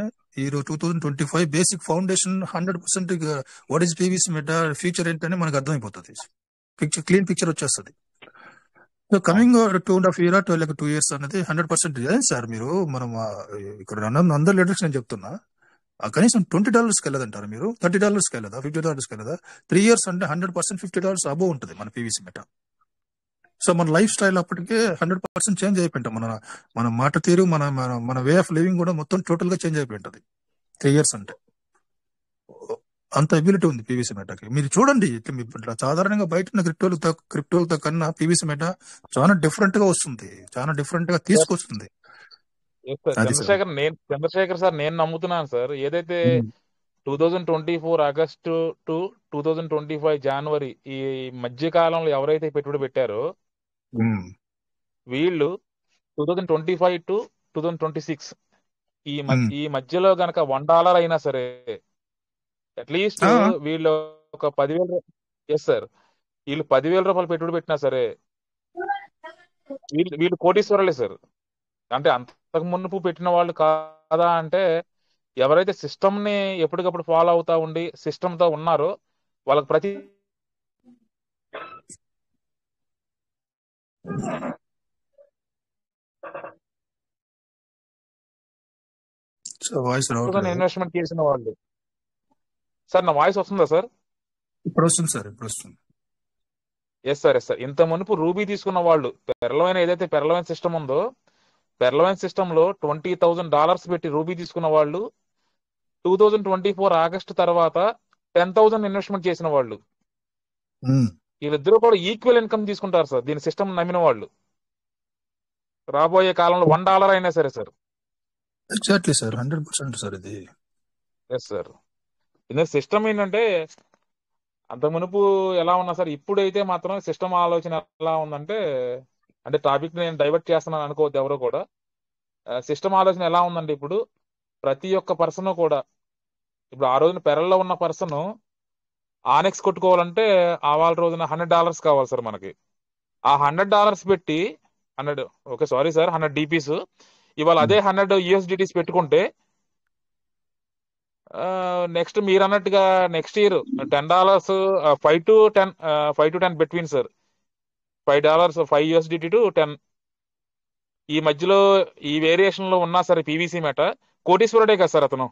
ఈ రోజు 2025 basic foundation 100% what is PVC meta future ఏంటని మనకు అర్థమైపోతుంది. క్లీన్ పిక్చర్ వచ్చేస్తుంది. సో కమింగ్ 2.5 years లేక 2 years అనేది 100% సార్. మీరు మనం ఇక్కడ అందరు లీడర్స్ నేను చెప్తున్నా, కనీసం $20 వెళ్ళదంటారు మీరు, $30 వెళ్ళదా, $50 వెళ్ళదా? 3 years అంటే 100% $50 అబోవ్ ఉంటుంది మన పీవీసీ మెటా. సో మన లైఫ్ స్టైల్ అప్పటికే 100% చేంజ్ అయిపోయింటాం. మన మాట తీరు, మన వే ఆఫ్ లివింగ్ కూడా మొత్తం టోటల్ గా చేంజ్ అయిపోయింటది 3 years అంటే. అంత ఎబిలిటీ ఉంది పీవీసీ మెటాకి. మీరు చూడండి, ఇట్లా సాధారణంగా బయట ఉన్న క్రిప్టోలతో కన్నా పీవీసీ మెటా చాలా డిఫరెంట్ గా వస్తుంది, చాలా డిఫరెంట్ గా తీసుకొస్తుంది. చంద్రశేఖర్ సార్, నేను నమ్ముతున్నాను సార్. ఏదైతే 2024 ఆగస్టు టు 2025 జనవరి ఈ మధ్య కాలంలో ఎవరైతే పెట్టుబడి పెట్టారో వీళ్ళు 2025 టు 2026 ఈ మధ్యలో గనక $1 అయినా సరే అట్లీస్ట్ వీళ్ళు ఒక 10,000, ఎస్ సార్, వీళ్ళు 10,000 రూపాయలు పెట్టుబడి పెట్టినా సరే వీళ్ళు కోటీశ్వరులే సార్. అంటే అంతకు మునుపు పెట్టిన వాళ్ళు కాదా అంటే ఎవరైతే సిస్టమ్ ని ఎప్పటికప్పుడు ఫాలో అవుతా ఉండి సిస్టమ్ తో ఉన్నారో వాళ్ళకి ప్రతి వాయిస్ రావట్లేదు. ఇన్వెస్ట్మెంట్ చేసిన వాళ్ళు. సార్ నా వాయిస్ వస్తుందా సార్? ఇప్పుడు వస్తుంది సార్, ఇప్పుడు వస్తుంది. Yes sir, yes sir. ఇంత మునుపు రూబీ తీసుకున్న వాళ్ళు ఏదైతే పెరలవైన్ సిస్టమ్ ఉందో, పెరలవైన్ సిస్టమ్ లో $20,000 పెట్టి రూబీ తీసుకున్న వాళ్ళు 2024 ఆగస్టు తర్వాత 10,000 ఇన్వెస్ట్మెంట్ చేసిన వాళ్ళు, వీళ్ళిద్దరూ కూడా ఈక్వల్ ఇన్కమ్ తీసుకుంటారు సార్ దీని సిస్టమ్ నమ్మిన వాళ్ళు. రాబోయే కాలంలో $1 అయినా సరే సార్. ఎగ్జాక్ట్లీ సార్, 100% సార్ ఇది. Yes sir. ఇది సిస్టమ్ ఏంటంటే అంత మునుపు ఎలా ఉన్నా సార్, ఇప్పుడైతే మాత్రం సిస్టమ్ ఆలోచన ఎలా ఉందంటే, అంటే టాపిక్ నేను డైవర్ట్ చేస్తున్నాను అనుకోవద్దు ఎవరో కూడా. సిస్టమ్ ఆలోచన ఎలా ఉందంటే, ఇప్పుడు ప్రతి ఒక్క పర్సన్ కూడా, ఇప్పుడు ఆ రోజున పెరల్లో ఉన్న పర్సన్ ఆనెక్స్ కొట్టుకోవాలంటే ఆ వాళ్ళ రోజున $100 కావాలి సార్ మనకి. ఆ $100 పెట్టి 100 DPs ఇవాళ అదే 100 USDTs పెట్టుకుంటే నెక్స్ట్ మీరు అన్నట్టుగా next year $10 5 to 10 between sir, $5 5 USDT to 10 ఈ మధ్యలో ఈ వేరియేషన్ లో ఉన్నా సరే పీవీసీ మెట కోటీశ్వరుడే కదా సార్ అతను.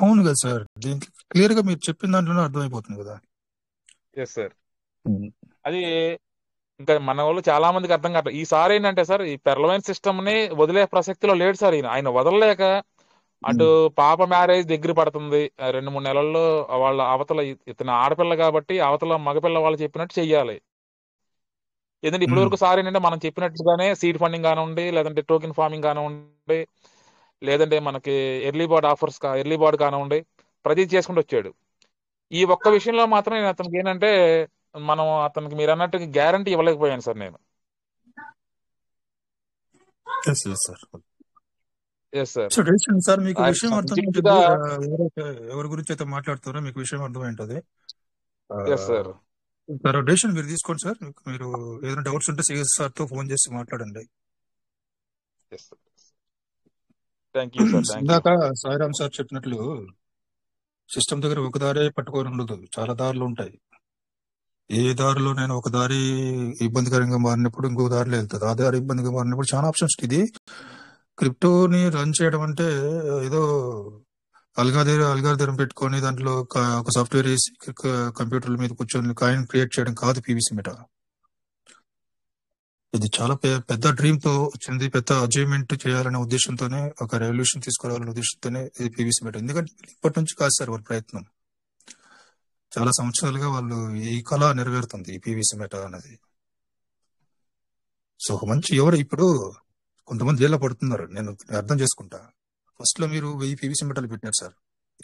అవును కదా సార్, దీనికి క్లియర్ గా మీరు చెప్పిన దాంట్లోనే అర్థమైపోతుంది కదా. Yes sir. అది ఇంకా మన వాళ్ళు చాలా మందికి అర్థం కావట్లేదు. ఈసారి ఏంటంటే సార్, ఈ పెరలవైన్ సిస్టమ్ ని వదిలే ప్రసక్తిలో లేడు సార్ ఆయన వదలలేక, అటు పాప మ్యారేజ్ దగ్గర పడుతుంది, 2-3 నెలల్లో వాళ్ళ అవతల ఇతను ఆడపిల్ల కాబట్టి అవతల మగపిల్ల వాళ్ళు చెప్పినట్టు చెయ్యాలి. ఎందుకంటే ఇప్పటి వరకు సార్ ఏంటంటే మనం చెప్పినట్టుగానే సీడ్ ఫండింగ్ కానివ్వండి, లేదంటే టోకెన్ ఫార్మింగ్ కానివ్వండి, లేదంటే మనకి ఎర్లీ బర్డ్ కానివ్వండి, ప్రతి చేసుకుంటూ వచ్చాడు. ఈ ఒక్క విషయంలో మాత్రం నేను అతనికి ఏంటంటే అతనికి మీరు అన్నట్టు గ్యారంటీ ఇవ్వలేకపోయాను సార్ నేను. సార్ మీకు విషయం అర్థమైంటుంది, ఎవరి గురించి అయితే మాట్లాడుతారో మీకు విషయం అర్థమైంటది సార్. డెసిషన్ మీరు తీసుకోండి సార్. మీరు ఏదైనా డౌట్స్ ఉంటే సిఎస్ సార్ తో ఫోన్ చేసి మాట్లాడండి. ఇందాక సాయిరామ్ సార్ చెప్పినట్లు సిస్టమ్ దగ్గర ఒక దారే పట్టుకొని ఉండదు, చాలా దారులు ఉంటాయి. ఏ దారిలో నేను ఒక దారి ఇబ్బందికరంగా మారినప్పుడు ఇంకో దారిలో వెళ్తుంది, ఆ దారి ఇబ్బందిగా మారినప్పుడు చాలా ఆప్షన్స్. ఇది క్రిప్టోని రన్ చేయడం అంటే ఏదో అల్గారిథం పెట్టుకొని దాంట్లో ఒక సాఫ్ట్వేర్ వేసి కంప్యూటర్ల మీద కూర్చొని కాయిన్ క్రియేట్ చేయడం కాదు పీవీసీ మెటా. ఇది చాలా పెద్ద డ్రీమ్ తో వచ్చింది, పెద్ద అచీవ్మెంట్ చేయాలనే ఉద్దేశంతోనే, ఒక రెవల్యూషన్ తీసుకురావాలనే ఉద్దేశంతోనే ఇది పీవీసీ మెటా. ఎందుకంటే ఇప్పటి నుంచి కాదు సార్ వాళ్ళ ప్రయత్నం, చాలా సంవత్సరాలుగా వాళ్ళు ఈ కళ నెరవేరుతుంది ఈ పీవీసీ మెటా అనేది. సో మంచి ఎవరు ఇప్పుడు కొంతమంది జైల్లో పడుతున్నారు, నేను అర్థం చేసుకుంటా. ఫస్ట్ లో మీరు 1000 పీవీసీ మెటాలు పెట్టారు సార్,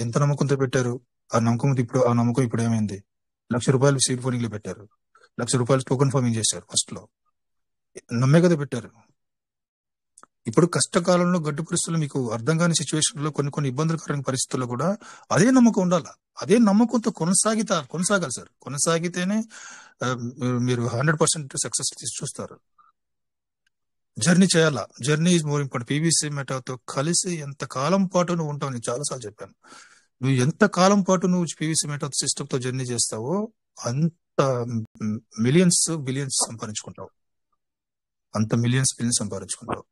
ఎంత నమ్మకంతో పెట్టారు? ఆ నమ్మకం ఇప్పుడు ఏమైంది? ₹1,00,000 సీడ్ ఫండింగ్ లో పెట్టారు, ₹1,00,000 టోకెన్ ఫార్మింగ్ చేశారు. ఫస్ట్ లో నమ్మే కదా పెట్టారు. ఇప్పుడు కష్టకాలంలో గడ్డు పరిస్థితుల్లో మీకు అర్థం కాని సిచ్యువేషన్ లో కొన్ని ఇబ్బందులకరమైన పరిస్థితుల్లో కూడా అదే నమ్మకం ఉండాలా, అదే నమ్మకంతో కొనసాగాలి సార్. కొనసాగితేనే మీరు 100% సక్సెస్ చూస్తారు. జర్నీ చేయాలా, journey is more important. PVC మెటాతో కలిసి ఎంత కాలం పాటు నువ్వు ఉంటావు, నేను చాలాసార్లు చెప్పాను, నువ్వు ఎంత కాలం పాటు నువ్వు పీవీసీ మెటా సిస్టమ్ తో జర్నీ చేస్తావో అంత మిలియన్స్ బిలియన్స్ సంపాదించుకుంటావు, అంత మిలియన్స్ బిలియన్స్ సంపాదించుకుంటావు.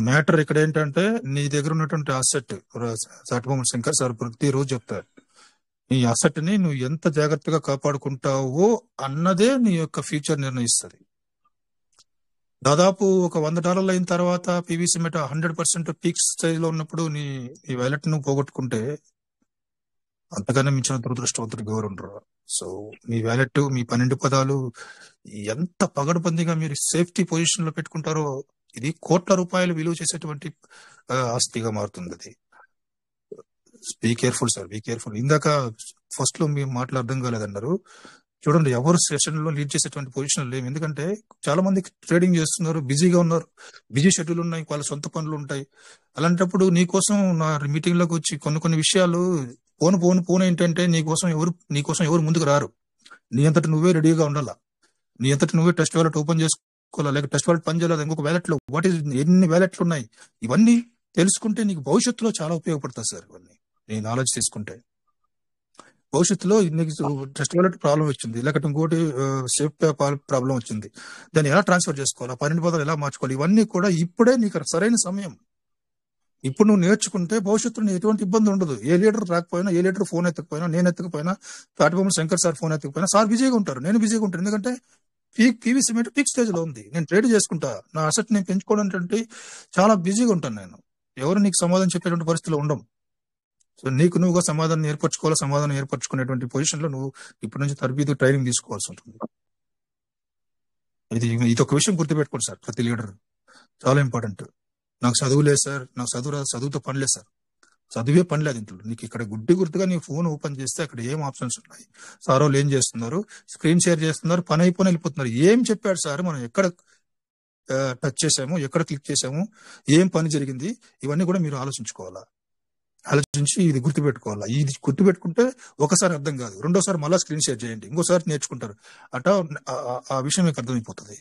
మ్యాటర్ ఇక్కడ ఏంటంటే నీ దగ్గర ఉన్నటువంటి అసెట్, సాటిబొమ్మ శంకర్ సార్ ప్రతిరోజు చెప్తారు, నీ అసెట్ ని నువ్వు ఎంత జాగ్రత్తగా కాపాడుకుంటావో అన్నదే నీ యొక్క ఫ్యూచర్ నిర్ణయిస్తుంది. దాదాపు ఒక $100 అయిన తర్వాత పీవీసీ మెటా 100% పీక్స్ సైజ్ లో ఉన్నప్పుడు నీ వ్యాలెట్ నువ్వు పోగొట్టుకుంటే అంతకన్నా మించిన దురదృష్టవంతుడు ఎవరు ఉండరు. సో మీ వ్యాలెట్, మీ 12 పదాలు ఎంత పగడబందీగా మీరు సేఫ్టీ పొజిషన్ లో పెట్టుకుంటారో ఇది ₹1,00,00,000 విలువ చేసేటువంటి ఆస్తిగా మారుతుంది. అది be careful sir, be careful. ఇందాక ఫస్ట్ లో మీ మాటలు అర్థం కాలేదన్నారు. చూడండి, ఎవరు సెషన్ లో లీడ్ చేసేటువంటి పొజిషన్ లేవు. ఎందుకంటే చాలా మంది ట్రేడింగ్ చేస్తున్నారు, బిజీగా ఉన్నారు, బిజీ షెడ్యూల్ ఉన్నాయి, వాళ్ళ సొంత పనులు ఉంటాయి. అలాంటప్పుడు నీకోసం నా మీటింగ్ లోకి వచ్చి కొన్ని విషయాలు పోను ఏంటంటే నీకోసం ఎవరు ముందుకు రారు. నీ అంతటి నువ్వే రెడీగా ఉండాలా, నీ అంతటి నువ్వే టెస్ట్ వ్యాలెట్ ఓపెన్ చేసుకోవాలా, లేక టెస్ట్ వ్యాలెట్ పని చేయాలి, ఇంకొక వ్యాలెట్ లో ఎన్ని వ్యాలెట్లు ఉన్నాయి ఇవన్నీ తెలుసుకుంటే నీకు భవిష్యత్తులో చాలా ఉపయోగపడుతుంది సార్. ఇవన్నీ నీ నాలెడ్జ్ తీసుకుంటే భవిష్యత్తులో నీకు టెస్ట్ వ్యాలెట్ ప్రాబ్లం వచ్చింది, లేకపోతే ఇంకోటి సేఫ్ ప్రాబ్లం వచ్చింది, దాన్ని ఎలా ట్రాన్స్ఫర్ చేసుకోవాలి, 12 పదాలు ఎలా మార్చుకోవాలి, ఇవన్నీ కూడా ఇప్పుడే నీకు సరైన సమయం. ఇప్పుడు నువ్వు నేర్చుకుంటే భవిష్యత్తులో ఎటువంటి ఇబ్బంది ఉండదు. ఏ లీడర్ రాకపోయినా, ఏ లీడర్ ఫోన్ ఎత్తకపోయినా, నేను ఎత్తకపోయినా, తాటిబొమ్మ శంకర్ సార్ ఫోన్ ఎత్తకపోయినా సార్ బిజీగా ఉంటారు, నేను బిజీగా ఉంటాను. ఎందుకంటే పీవీ సిమెంట్ పీక్ స్టేజ్ లో ఉంది, నేను ట్రేడ్ చేసుకుంటా, నా అసెట్ నేను పెంచుకోవడానికి చాలా బిజీగా ఉంటాను. నేను ఎవరు నీకు సమాధానం చెప్పేటువంటి పరిస్థితిలో ఉండవు. సో నీకు నువ్వుగా సమాధానం ఏర్పరచుకునేటువంటి పొజిషన్ లో నువ్వు ఇప్పటి నుంచి తరబీదు ట్రైనింగ్ తీసుకోవాల్సి ఉంటుంది. ఇది ఒక విషయం గుర్తుపెట్టుకోండి సార్, ప్రతి లీడర్ చాలా ఇంపార్టెంట్. నాకు చదువు లేదు సార్, నాకు చదువుతో పని లేదు సార్, చదివే పని లేదు ఇంట్లో. నీకు ఇక్కడ గుర్తుగా నీ ఫోన్ ఓపెన్ చేస్తే అక్కడ ఏం ఆప్షన్స్ ఉన్నాయి, సార్ వాళ్ళు ఏం చేస్తున్నారు, స్క్రీన్ షేర్ చేస్తున్నారు, పని అయిపోయి వెళ్ళిపోతున్నారు. ఏం చెప్పాడు సార్, మనం ఎక్కడ టచ్ చేసాము, ఎక్కడ క్లిక్ చేసాము, ఏం పని జరిగింది, ఇవన్నీ కూడా మీరు ఆలోచించి ఇది గుర్తుపెట్టుకోవాలా. ఇది గుర్తుపెట్టుకుంటే ఒకసారి అర్థం కాదు, రెండోసారి మళ్ళీ స్క్రీన్ షేర్ చేయండి, ఇంకోసారి నేర్చుకుంటారు. అట్టా ఆ విషయం మీకు అర్థమైపోతుంది.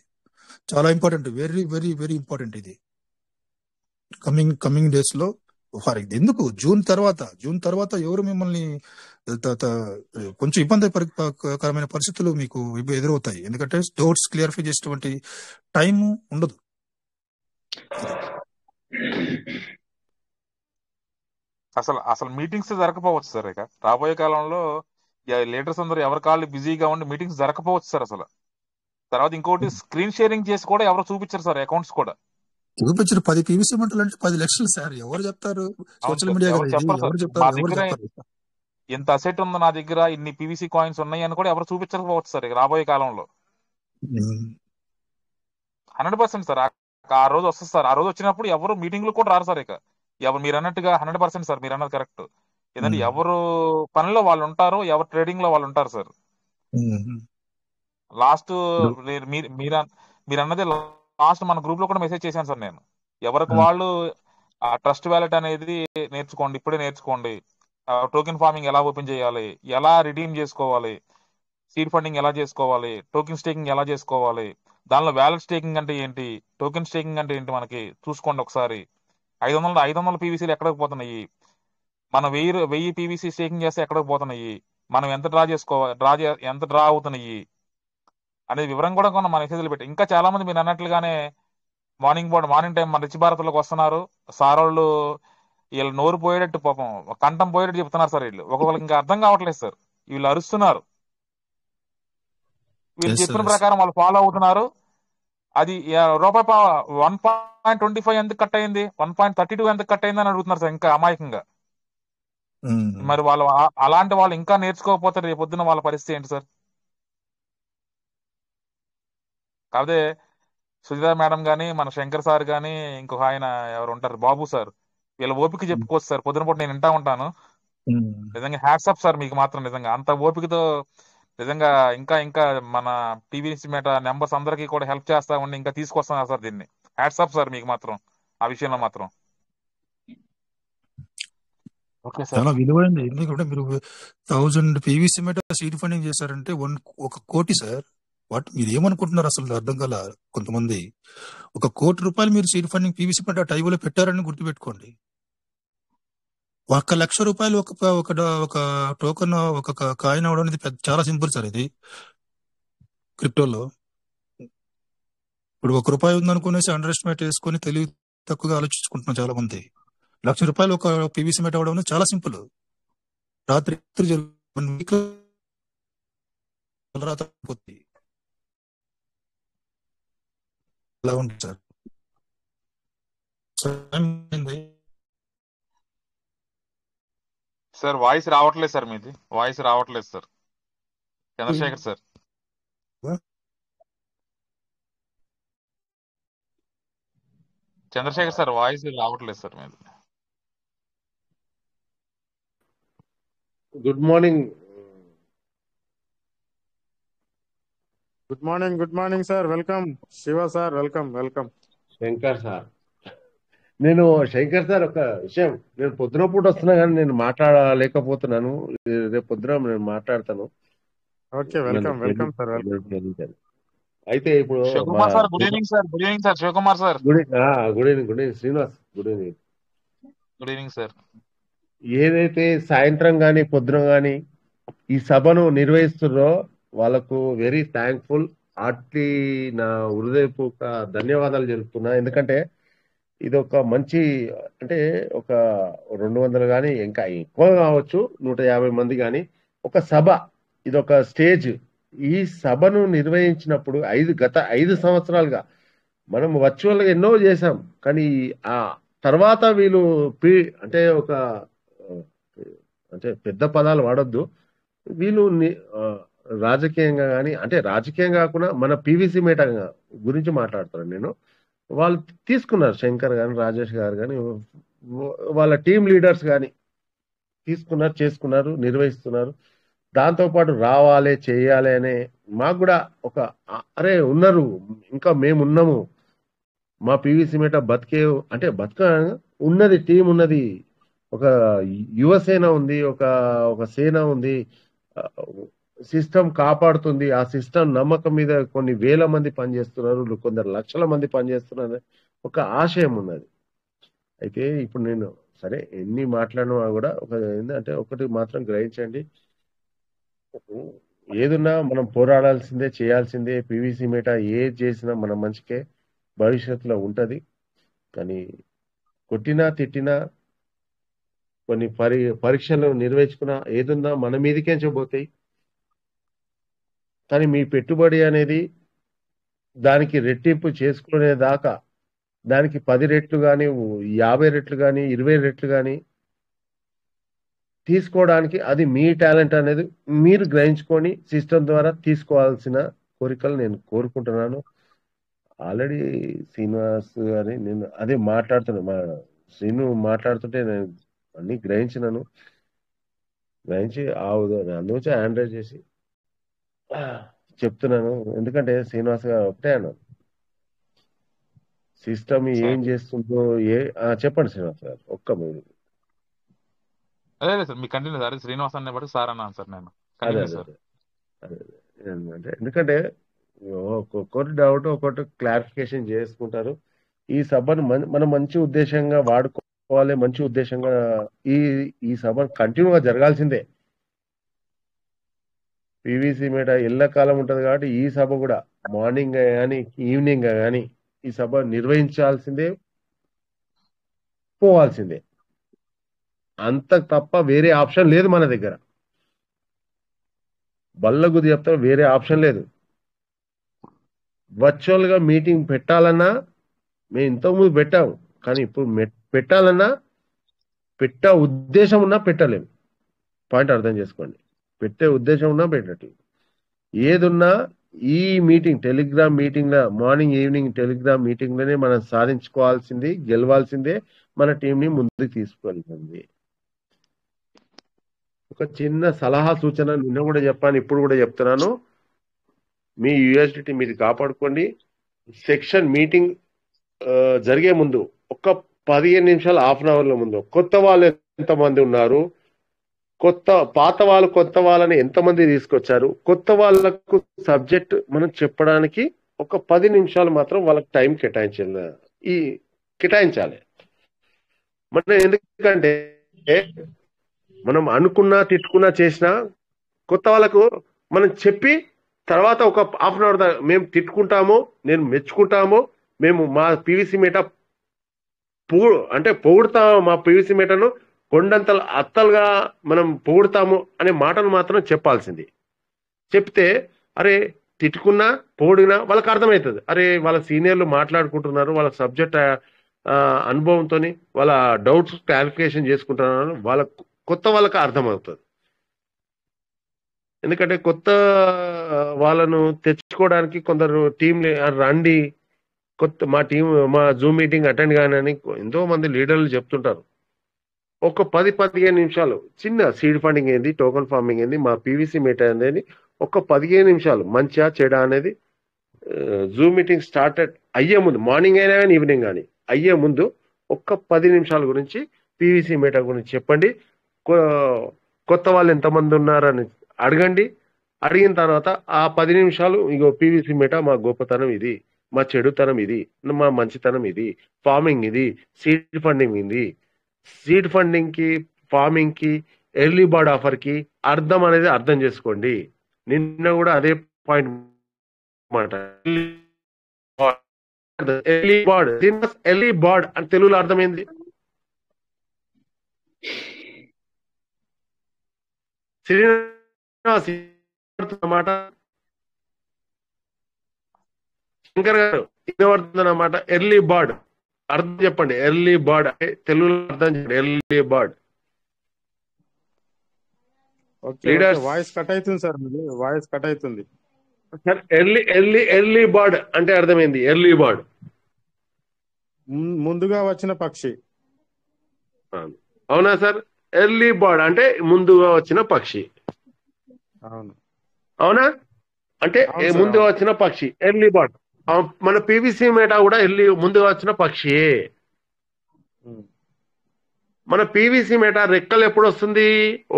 చాలా important, very very very important ఇది. కమింగ్ డేస్ లో ఎందుకు జూన్ తర్వాత ఎవరు మిమ్మల్ని కొంచెం ఇబ్బందికరమైన పరిస్థితులు మీకు ఎదురవుతాయి. ఎందుకంటే డౌట్స్ క్లియర్ఫై చేసేటువంటి టైం ఉండదు. అసలు మీటింగ్స్ జరగకపోవచ్చు సార్. ఇక రాబోయే కాలంలో లీడర్స్ అందరూ ఎవరి కాళ్ళు బిజీగా ఉండి మీటింగ్స్ జరగకపోవచ్చు సార్ అసలు. తర్వాత ఇంకోటి స్క్రీన్ షేరింగ్ చేసి కూడా ఎవరు చూపించారు సార్, అకౌంట్స్ కూడా చూపించారు. 10 పీవీసీ మంటలు అంటే 10 లక్షలు సార్, ఎవరు చెప్తారు? సోషల్ మీడియా ఎంత అసెట్ ఉంది నా దగ్గర, ఇన్ని పీవీసీ కాయిన్స్ ఉన్నాయి అని కూడా ఎవరు చూపించకపోవచ్చు సార్ ఇక రాబోయే కాలంలో. 100% సార్. ఆ రోజు వస్తుంది సార్. ఆ రోజు వచ్చినప్పుడు ఎవరు మీటింగ్లు కూడా రారు సార్. ఇక ఎవరు మీరు అన్నట్టుగా 100% సార్, మీరు అన్నది కరెక్ట్. ఎందుకంటే ఎవరు పనిలో వాళ్ళు ఉంటారు, ఎవరు ట్రేడింగ్ లో వాళ్ళు ఉంటారు సార్. లాస్ట్ మీరు అన్నది లాస్ట్ మన గ్రూప్ లో కూడా మెసేజ్ చేశాను సార్ నేను. ఎవరికి వాళ్ళు ట్రస్ట్ వ్యాలెట్ అనేది నేర్చుకోండి, ఇప్పుడే నేర్చుకోండి. టోకెన్ ఫార్మింగ్ ఎలా ఓపెన్ చేయాలి, ఎలా రిడీమ్ చేసుకోవాలి, సీడ్ ఫండింగ్ ఎలా చేసుకోవాలి, టోకెన్ స్టేకింగ్ ఎలా చేసుకోవాలి, దానిలో వ్యాలెట్ స్టేకింగ్ అంటే ఏంటి, టోకెన్ స్టేకింగ్ అంటే ఏంటి మనకి చూసుకోండి ఒకసారి. 500 పీవీసీలు ఎక్కడికి పోతున్నాయి, మనం 1000 పీవీసీ స్టేకింగ్ చేస్తే ఎక్కడికి పోతున్నాయి, మనం ఎంత ఎంత డ్రా అవుతున్నాయి అనేది వివరం కూడా మన మెసేజ్లు పెట్టి. ఇంకా చాలా మంది మీరు అన్నట్లుగానే మార్నింగ్ టైం మన రిచ్ భారత్లోకి వస్తున్నారు సార్. వాళ్ళు వీళ్ళు నోరు పోయేటట్టు, పాపం కంఠం పోయేటట్టు చెప్తున్నారు సార్. వీళ్ళు ఒక్కొక్కరికి ఇంకా అర్థం కావట్లేదు సార్. వీళ్ళు అరుస్తున్నారు, వీళ్ళు చెప్పిన ప్రకారం వాళ్ళు ఫాలో అవుతున్నారు. అది రూపాయి 1.25 ఎందుకు కట్ అయింది, 1.32 ఎందుకు కట్ అయింది అని అడుగుతున్నారు సార్ ఇంకా అమాయకంగా. మరి వాళ్ళు అలాంటి వాళ్ళు ఇంకా నేర్చుకోకపోతే రేపు పొద్దున వాళ్ళ పరిస్థితి ఏంటి సార్? కాకపోతే సుజాత మేడం గానీ, మన శంకర్ సార్ గానీ, ఇంకొక ఆయన ఎవరు ఉంటారు బాబు సార్, వీళ్ళ ఓపిక చెప్పుకోవచ్చు సార్. పొద్దున పూట నేను వింటా ఉంటాను. నిజంగా హ్యాట్స్ ఆఫ్ సార్ మీకు మాత్రం. నిజంగా అంత ఓపికతో నిజంగా ఇంకా మన టీవీ నెంబర్స్ అందరికీ కూడా హెల్ప్ చేస్తా ఉండి ఇంకా తీసుకొస్తున్నారు సార్ దీన్ని. హ్యాట్స్ ఆఫ్ సార్ మీకు మాత్రం ఆ విషయంలో మాత్రం. చాలా విలువైంది. ఎందుకంటే మీరు 1000 పీవీసీ మీట సీడ్ ఫండింగ్ చేశారంటే 1 కోటి సార్. మీరు ఏమనుకుంటున్నారు అసలు అర్థం కాల. కొంతమంది 1 కోటి రూపాయలు మీరు సీడ్ ఫండింగ్ పీవీసీ మీట టైబులో పెట్టారని గుర్తుపెట్టుకోండి. 1 లక్ష రూపాయలు ఒక టోకన్, ఒక కాయిన్ అవడం అనేది చాలా సింపుల్ సార్. ఇది క్రిప్టోలో ఇప్పుడు 1 రూపాయి ఉందనుకునేసి అండర్ ఎస్టిమేట్ వేసుకొని తెలివి తక్కువగా ఆలోచించుకుంటున్నాం చాలా మంది. 1 లక్ష రూపాయలు ఒక పీవీసీ మీట అవడం చాలా సింపుల్. రాత్రి అలా ఉంటుంది సార్. వాయిస్ రావట్లేదు సార్, మీది వాయిస్ రావట్లేదు సార్. చంద్రశేఖర్ సార్, వాయిస్ రావట్లేదు సార్ మీది. Good morning sir. Welcome Shiva sir. Welcome Shankar sir. Shankar sir, ఒక విషయం, నేను పొద్దున పూట వస్తున్నా కానీ నేను మాట్లాడలేకపోతున్నాను. రేపు పొద్దున నేను మాట్లాడతాను. Welcome sir. అయితే ఇప్పుడు good evening sir. Shivakumar sir, good evening. Srinivas, good evening sir. ఏదైతే సాయంత్రం గాని పొద్దున గాని ఈ సభను నిర్వహిస్తున్నారో వాళ్ళకు వెరీ థ్యాంక్ఫుల్. నా హృదయపూర్వక ధన్యవాదాలు తెలుపుతున్నా. ఎందుకంటే ఇది ఒక మంచి అంటే ఒక 200 కానీ ఇంకా ఎక్కువ కావచ్చు 150 మంది కానీ ఒక సభ, ఇది ఒక స్టేజ్. ఈ సభను నిర్వహించినప్పుడు గత 5 సంవత్సరాలుగా మనం వర్చువల్గా ఎన్నో చేశాం, కానీ ఆ తర్వాత వీళ్ళు అంటే ఒక అంటే పెద్ద పదాలు వాడొద్దు, వీళ్ళు రాజకీయంగా కానీ అంటే రాజకీయం కాకుండా మన పీవీసీ మేట గురించి మాట్లాడతాను నేను. వాళ్ళు తీసుకున్నారు, శంకర్ కానీ రాజేష్ గారు కానీ వాళ్ళ టీం లీడర్స్ కానీ తీసుకున్నారు, చేసుకున్నారు, నిర్వహిస్తున్నారు. దాంతోపాటు రావాలి చేయాలి అనే మాకు కూడా ఒక అరే ఉన్నారు, ఇంకా మేము ఉన్నాము, మా పీవీసీ మేట బతికే అంటే ఉన్నది, టీం ఉన్నది, ఒక యువసేన ఉంది, ఒక సేన ఉంది, సిస్టమ్ కాపాడుతుంది. ఆ సిస్టమ్ నమ్మకం మీద కొన్ని వేల మంది పనిచేస్తున్నారు, కొందరు లక్షల మంది పనిచేస్తున్నారు, ఒక ఆశయం ఉన్నది. అయితే ఇప్పుడు నేను సరే ఎన్ని మాట్లాడినా కూడా ఏంటంటే ఒకటి మాత్రం గ్రహించండి, ఏదున్నా మనం పోరాడాల్సిందే, చేయాల్సిందే. పీవీసీ మేట ఏది చేసినా మన మంచికే భవిష్యత్తులో ఉంటది. కానీ కొట్టినా తిట్టినా కొన్ని పరీక్షలు నిర్వహించుకున్నా ఏదున్నా మన మీదకే పోతాయి. కానీ మీ పెట్టుబడి అనేది దానికి రెట్టింపు చేసుకునేదాకా దానికి 10 రెట్లు కానీ 50 రెట్లు కానీ 20 రెట్లు కానీ తీసుకోవడానికి అది మీ టాలెంట్ అనేది మీరు గ్రహించుకొని సిస్టమ్ ద్వారా తీసుకోవాల్సిన కోరికలు నేను కోరుకుంటున్నాను. ఆల్రెడీ శ్రీనివాస్ గారి నేను అదే మాట్లాడుతున్నాను, మా శ్రీను మాట్లాడుతుంటే నేను అన్ని గ్రహించి అందుకే ఆండ్రాయిడ్ చేసి చెప్తున్నాను. ఎందుకంటే శ్రీనివాస్ గారు ఒకటే అన్నారు, సిస్టమ్ ఏం చేస్తుందో చెప్పండి శ్రీనివాస్ గారు ఒక్క మీరు. అదే సార్ మీ కంటిన్యూ సార్, శ్రీనివాస్ అనే బట్టి సార్ అన్నాను సార్ నేను. అదే ఎందుకంటే ఒక్కొక్కటి డౌట్ ఒక్కొక్కటి క్లారిఫికేషన్ చేసుకుంటారు. ఈ సభను మనం మంచి ఉద్దేశంగా వాడుకోవాలి, మంచి ఉద్దేశంగా ఈ సభ కంటిన్యూగా జరగాల్సిందే. పీవీసీ మేట ఎల్లకాలం ఉంటది కాబట్టి ఈ సభ కూడా మార్నింగ్ కానీ ఈవినింగ్ కానీ ఈ సభ నిర్వహించాల్సిందే, పోవాల్సిందే. అంత తప్ప వేరే ఆప్షన్ లేదు మన దగ్గర. బల్లగుది చెప్తా, వేరే ఆప్షన్ లేదు. వర్చువల్ గా మీటింగ్ పెట్టాలన్నా మేము ఇంతకుముందు పెట్టాము, కానీ ఇప్పుడు పెట్టాలన్నా పెట్టే ఉద్దేశం ఉన్నా పెట్టలేము. పాయింట్ అర్థం చేసుకోండి. పెట్టే ఉద్దేశం ఉన్నా పెట్టట్లేదు. ఏదున్నా ఈ మీటింగ్ టెలిగ్రామ్ మీటింగ్ లో మార్నింగ్ ఈవినింగ్ టెలిగ్రామ్ మీటింగ్ లోనే మనం సాధించుకోవాల్సింది, గెలవాల్సిందే, మన టీంని ముందుకు తీసుకెళ్తుంది. ఒక చిన్న సలహా సూచన నిన్న కూడా చెప్పాను, ఇప్పుడు కూడా చెప్తున్నాను, మీ యూఎస్డిటీ మీరు కాపాడుకోండి. సెక్షన్ మీటింగ్ జరిగే ముందు ఒక 15 నిమిషాలు హాఫ్ అన్ అవర్ ముందు కొత్త వాళ్ళు ఎంతమంది ఉన్నారు, పాత వాళ్ళు కొత్త వాళ్ళని ఎంతమంది తీసుకొచ్చారు, కొత్త వాళ్ళకు సబ్జెక్ట్ మనం చెప్పడానికి ఒక 10 నిమిషాలు మాత్రం వాళ్ళకి టైం కేటాయించాలి. మనం ఎందుకంటే మనం అనుకున్నా తిట్టుకున్నా చేసినా కొత్త వాళ్ళకు మనం చెప్పి తర్వాత ఒక హాఫ్ అన్ అవర్ మేము తిట్టుకుంటాము, నేను మెచ్చుకుంటాము, మేము మా పీవీసీ మేట పొగుడుతాము, మా పీవీసీ మేటను కొండంతలు అత్తలుగా మనం పొగుడుతాము అనే మాటను మాత్రం చెప్పాల్సింది. చెప్తే అరే తిట్టుకున్నా పొగిడినా వాళ్ళకి అర్థమవుతుంది. అరే వాళ్ళ సీనియర్లు మాట్లాడుకుంటున్నారు, వాళ్ళ సబ్జెక్ట్ అనుభవంతో వాళ్ళ డౌట్స్ క్లారిఫికేషన్ చేసుకుంటున్నారు, వాళ్ళ కొత్త వాళ్ళకి అర్థమవుతుంది. ఎందుకంటే కొత్త వాళ్ళను తెచ్చుకోవడానికి కొందరు టీం రండి, మా జూమ్ మీటింగ్ అటెండ్ కానని ఎంతో మంది లీడర్లు చెప్తుంటారు. ఒక 10-15 నిమిషాలు చిన్న సీడ్ ఫండింగ్ ఏంది, టోకన్ ఫార్మింగ్ ఏంది, మా పీవీసీ మేట అనేది ఒక 15 నిమిషాలు మంచిగా చెడా అనేది జూమ్ మీటింగ్ స్టార్ట్ అయ్యే ముందు, మార్నింగ్ అయినా కానీ ఈవినింగ్ కానీ అయ్యే ముందు ఒక్క 10 నిమిషాల గురించి పీవీసీ మేట గురించి చెప్పండి. కొత్త వాళ్ళు ఎంతమంది ఉన్నారని అడగండి. అడిగిన తర్వాత ఆ 10 నిమిషాలు ఇగో పీవీసీ మేట మా గొప్పతనం ఇది, మా చెడుతనం ఇది, మా మంచితనం ఇది, ఫార్మింగ్ ఇది, సీడ్ ఫండింగ్ ఇది. సీడ్ ఫండింగ్ కి, ఫార్మింగ్ కి, ఎర్లీ బర్డ్ ఆఫర్ కి అర్థం అనేది అర్థం చేసుకోండి. నిన్న కూడా అదే పాయింట్ మాట early bird. Srinivas, early bird అని తెలుగులో అర్థమైంది. శ్రీనివాస్ అన్నమాట, శంకర్ గారు ఇదవుతుందన్నమాట. ఎర్లీ బర్డ్ అర్థం చెప్పండి. ఎర్లీ బర్డ్ అంటే తెలుగులో అర్థం చెప్పండి. Early bird. Leaders voice cut అవుతుంది సార్, మీది వాయిస్ కట్ అవుతుంది సార్. ఎర్లీ బర్డ్ అంటే అర్థమైంది. ఎర్లీ బర్డ్ ముందుగా వచ్చిన పక్షి. అవునా సార్? ఎర్లీ బర్డ్ అంటే ముందుగా వచ్చిన పక్షి. అవును. అవునా? అంటే ముందుగా వచ్చిన పక్షి ఎర్లీ బర్డ్. మన పీవీసీ మేటా కూడా ముందుగా వచ్చిన పక్షియే. మన పీవీసీ మేటా రెక్కలు ఎప్పుడు వస్తుంది?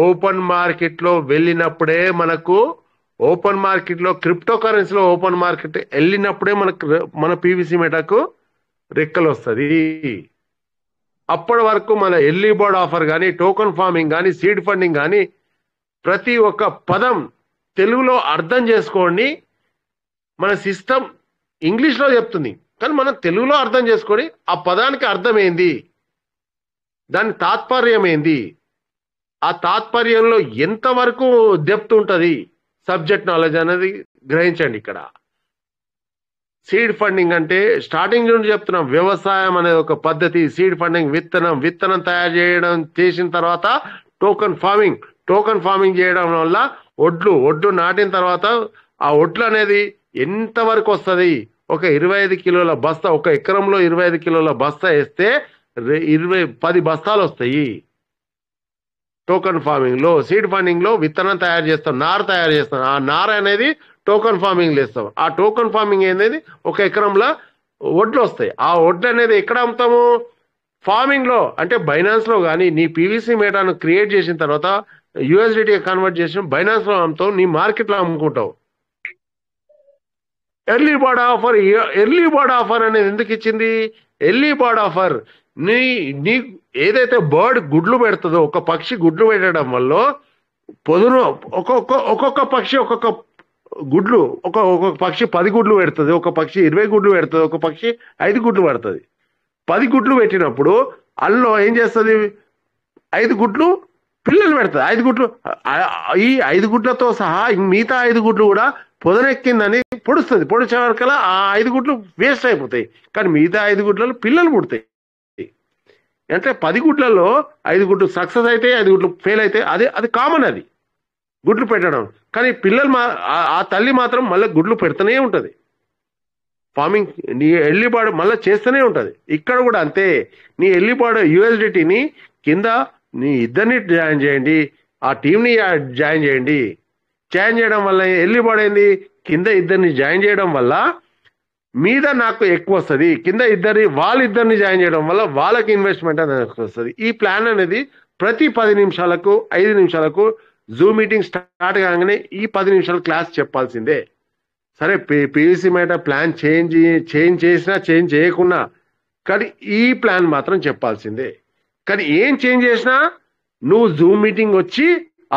ఓపెన్ మార్కెట్ లో వెళ్ళినప్పుడే మనకు, ఓపెన్ మార్కెట్ లో క్రిప్టో కరెన్సీలో ఓపెన్ మార్కెట్ వెళ్ళినప్పుడే మన పీవీసీ మేటాకు రెక్కలు వస్తుంది. అప్పటి వరకు మన ఎర్లీ బర్డ్ ఆఫర్ కానీ, టోకన్ ఫార్మింగ్ కానీ, సీడ్ ఫండింగ్ కానీ ప్రతి ఒక్క పదం తెలుగులో అర్థం చేసుకోండి. మన సిస్టమ్ ఇంగ్లీష్లో చెప్తుంది, కానీ మనం తెలుగులో అర్థం చేసుకొని ఆ పదానికి అర్థం ఏంది, దాని తాత్పర్యం ఏంది, ఆ తాత్పర్యంలో ఎంతవరకు డెప్త్ ఉంటుంది సబ్జెక్ట్ నాలెడ్జ్ అనేది గ్రహించండి. ఇక్కడ సీడ్ ఫండింగ్ అంటే స్టార్టింగ్ నుండి చెప్తున్నాం, వ్యవసాయం అనేది ఒక పద్ధతి. సీడ్ ఫండింగ్ విత్తనం తయారు చేసిన తర్వాత టోకన్ ఫార్మింగ్ చేయడం వల్ల ఒడ్లు నాటిన తర్వాత ఆ ఒడ్లు అనేది ఎంతవరకు వస్తుంది? ఒక 25 కిలోల బస్తా, ఒక ఎకరంలో 25 కిలోల బస్తా వేస్తే 10 బస్తాలు వస్తాయి. టోకన్ ఫార్మింగ్ లో, సీడ్ ఫండింగ్ లో విత్తనం తయారు చేస్తాం, నార తయారు చేస్తాం. ఆ నార అనేది టోకన్ ఫార్మింగ్ వేస్తాం. ఆ టోకన్ ఫార్మింగ్ అనేది ఒక ఎకరంలో వడ్లు వస్తాయి. ఆ వడ్లు అనేది ఎక్కడ అమ్ముతాము? ఫార్మింగ్ లో, అంటే బైనాన్స్ లో కానీ, నీ పీవీసీ మేటాను క్రియేట్ చేసిన తర్వాత యూఎస్డిటీ కన్వర్ట్ చేసిన బైనాన్స్ లో అమ్ముతావు, నీ మార్కెట్ లో అమ్ముకుంటావు. ఎర్లీ బర్డ్ ఆఫర్ అనేది ఎందుకు ఇచ్చింది? ఎర్లీ బర్డ్ ఆఫర్ నీ ఏదైతే బర్డ్ గుడ్లు పెడుతుందో, ఒక పక్షి గుడ్లు పెట్టడం వల్ల పొదును ఒక్కొక్క పక్షి ఒక్కొక్క గుడ్లు, ఒక్కొక్క పక్షి 10 గుడ్లు పెడుతుంది, ఒక పక్షి 20 గుడ్లు పెడుతుంది, ఒక పక్షి 5 గుడ్లు పెడుతుంది. 10 గుడ్లు పెట్టినప్పుడు అల్లో ఏం చేస్తుంది? 5 గుడ్లు పిల్లలు పెడుతుంది. 5 గుడ్లు, ఈ 5 గుడ్లతో సహా మిగతా 5 గుడ్లు కూడా పొదనెక్కిందని పొడుస్తుంది. పొడిచే వరకల్లా ఆ 5 గుడ్లు వేస్ట్ అయిపోతాయి, కానీ మిగతా 5 గుడ్లలో పిల్లలు పుడతాయి. అంటే 10 గుడ్లలో 5 గుడ్లు సక్సెస్ అయితే, 5 గుడ్లు ఫెయిల్ అయితే అది కామన్, అది గుడ్లు పెట్టడం. కానీ పిల్లలు ఆ తల్లి మాత్రం మళ్ళీ గుడ్లు పెడుతూనే ఉంటుంది. ఫార్మింగ్ నీ ఎర్లీ బర్డ్ మళ్ళీ చేస్తూనే ఉంటుంది. ఇక్కడ కూడా అంతే. నీ ఎర్లీ బర్డ్ యూఎస్డిటీని కింద నీ ఇద్దరిని జాయిన్ చేయండి, ఆ టీంని జాయిన్ చేయండి. జాయిన్ చేయడం వల్ల ఎర్లీ బర్డ్ ఏంది? కింద ఇద్దరిని జాయిన్ చేయడం వల్ల మీద నాకు ఎక్కువ వస్తుంది, కింద వాళ్ళిద్దరిని జాయిన్ చేయడం వల్ల వాళ్ళకి ఇన్వెస్ట్మెంట్ అనేది ఎక్కువ వస్తుంది. ఈ ప్లాన్ అనేది ప్రతి 10 నిమిషాలకు 5 నిమిషాలకు జూమ్ మీటింగ్ స్టార్ట్ కాగానే ఈ 10 నిమిషాలు క్లాస్ చెప్పాల్సిందే. సరే, పీవీసీ మేట ప్లాన్ చేంజ్ చేసినా చేంజ్ చేయకున్నా, కానీ ఈ ప్లాన్ మాత్రం చెప్పాల్సిందే. కానీ ఏం చేంజ్ చేసినా నువ్వు జూమ్ మీటింగ్ వచ్చి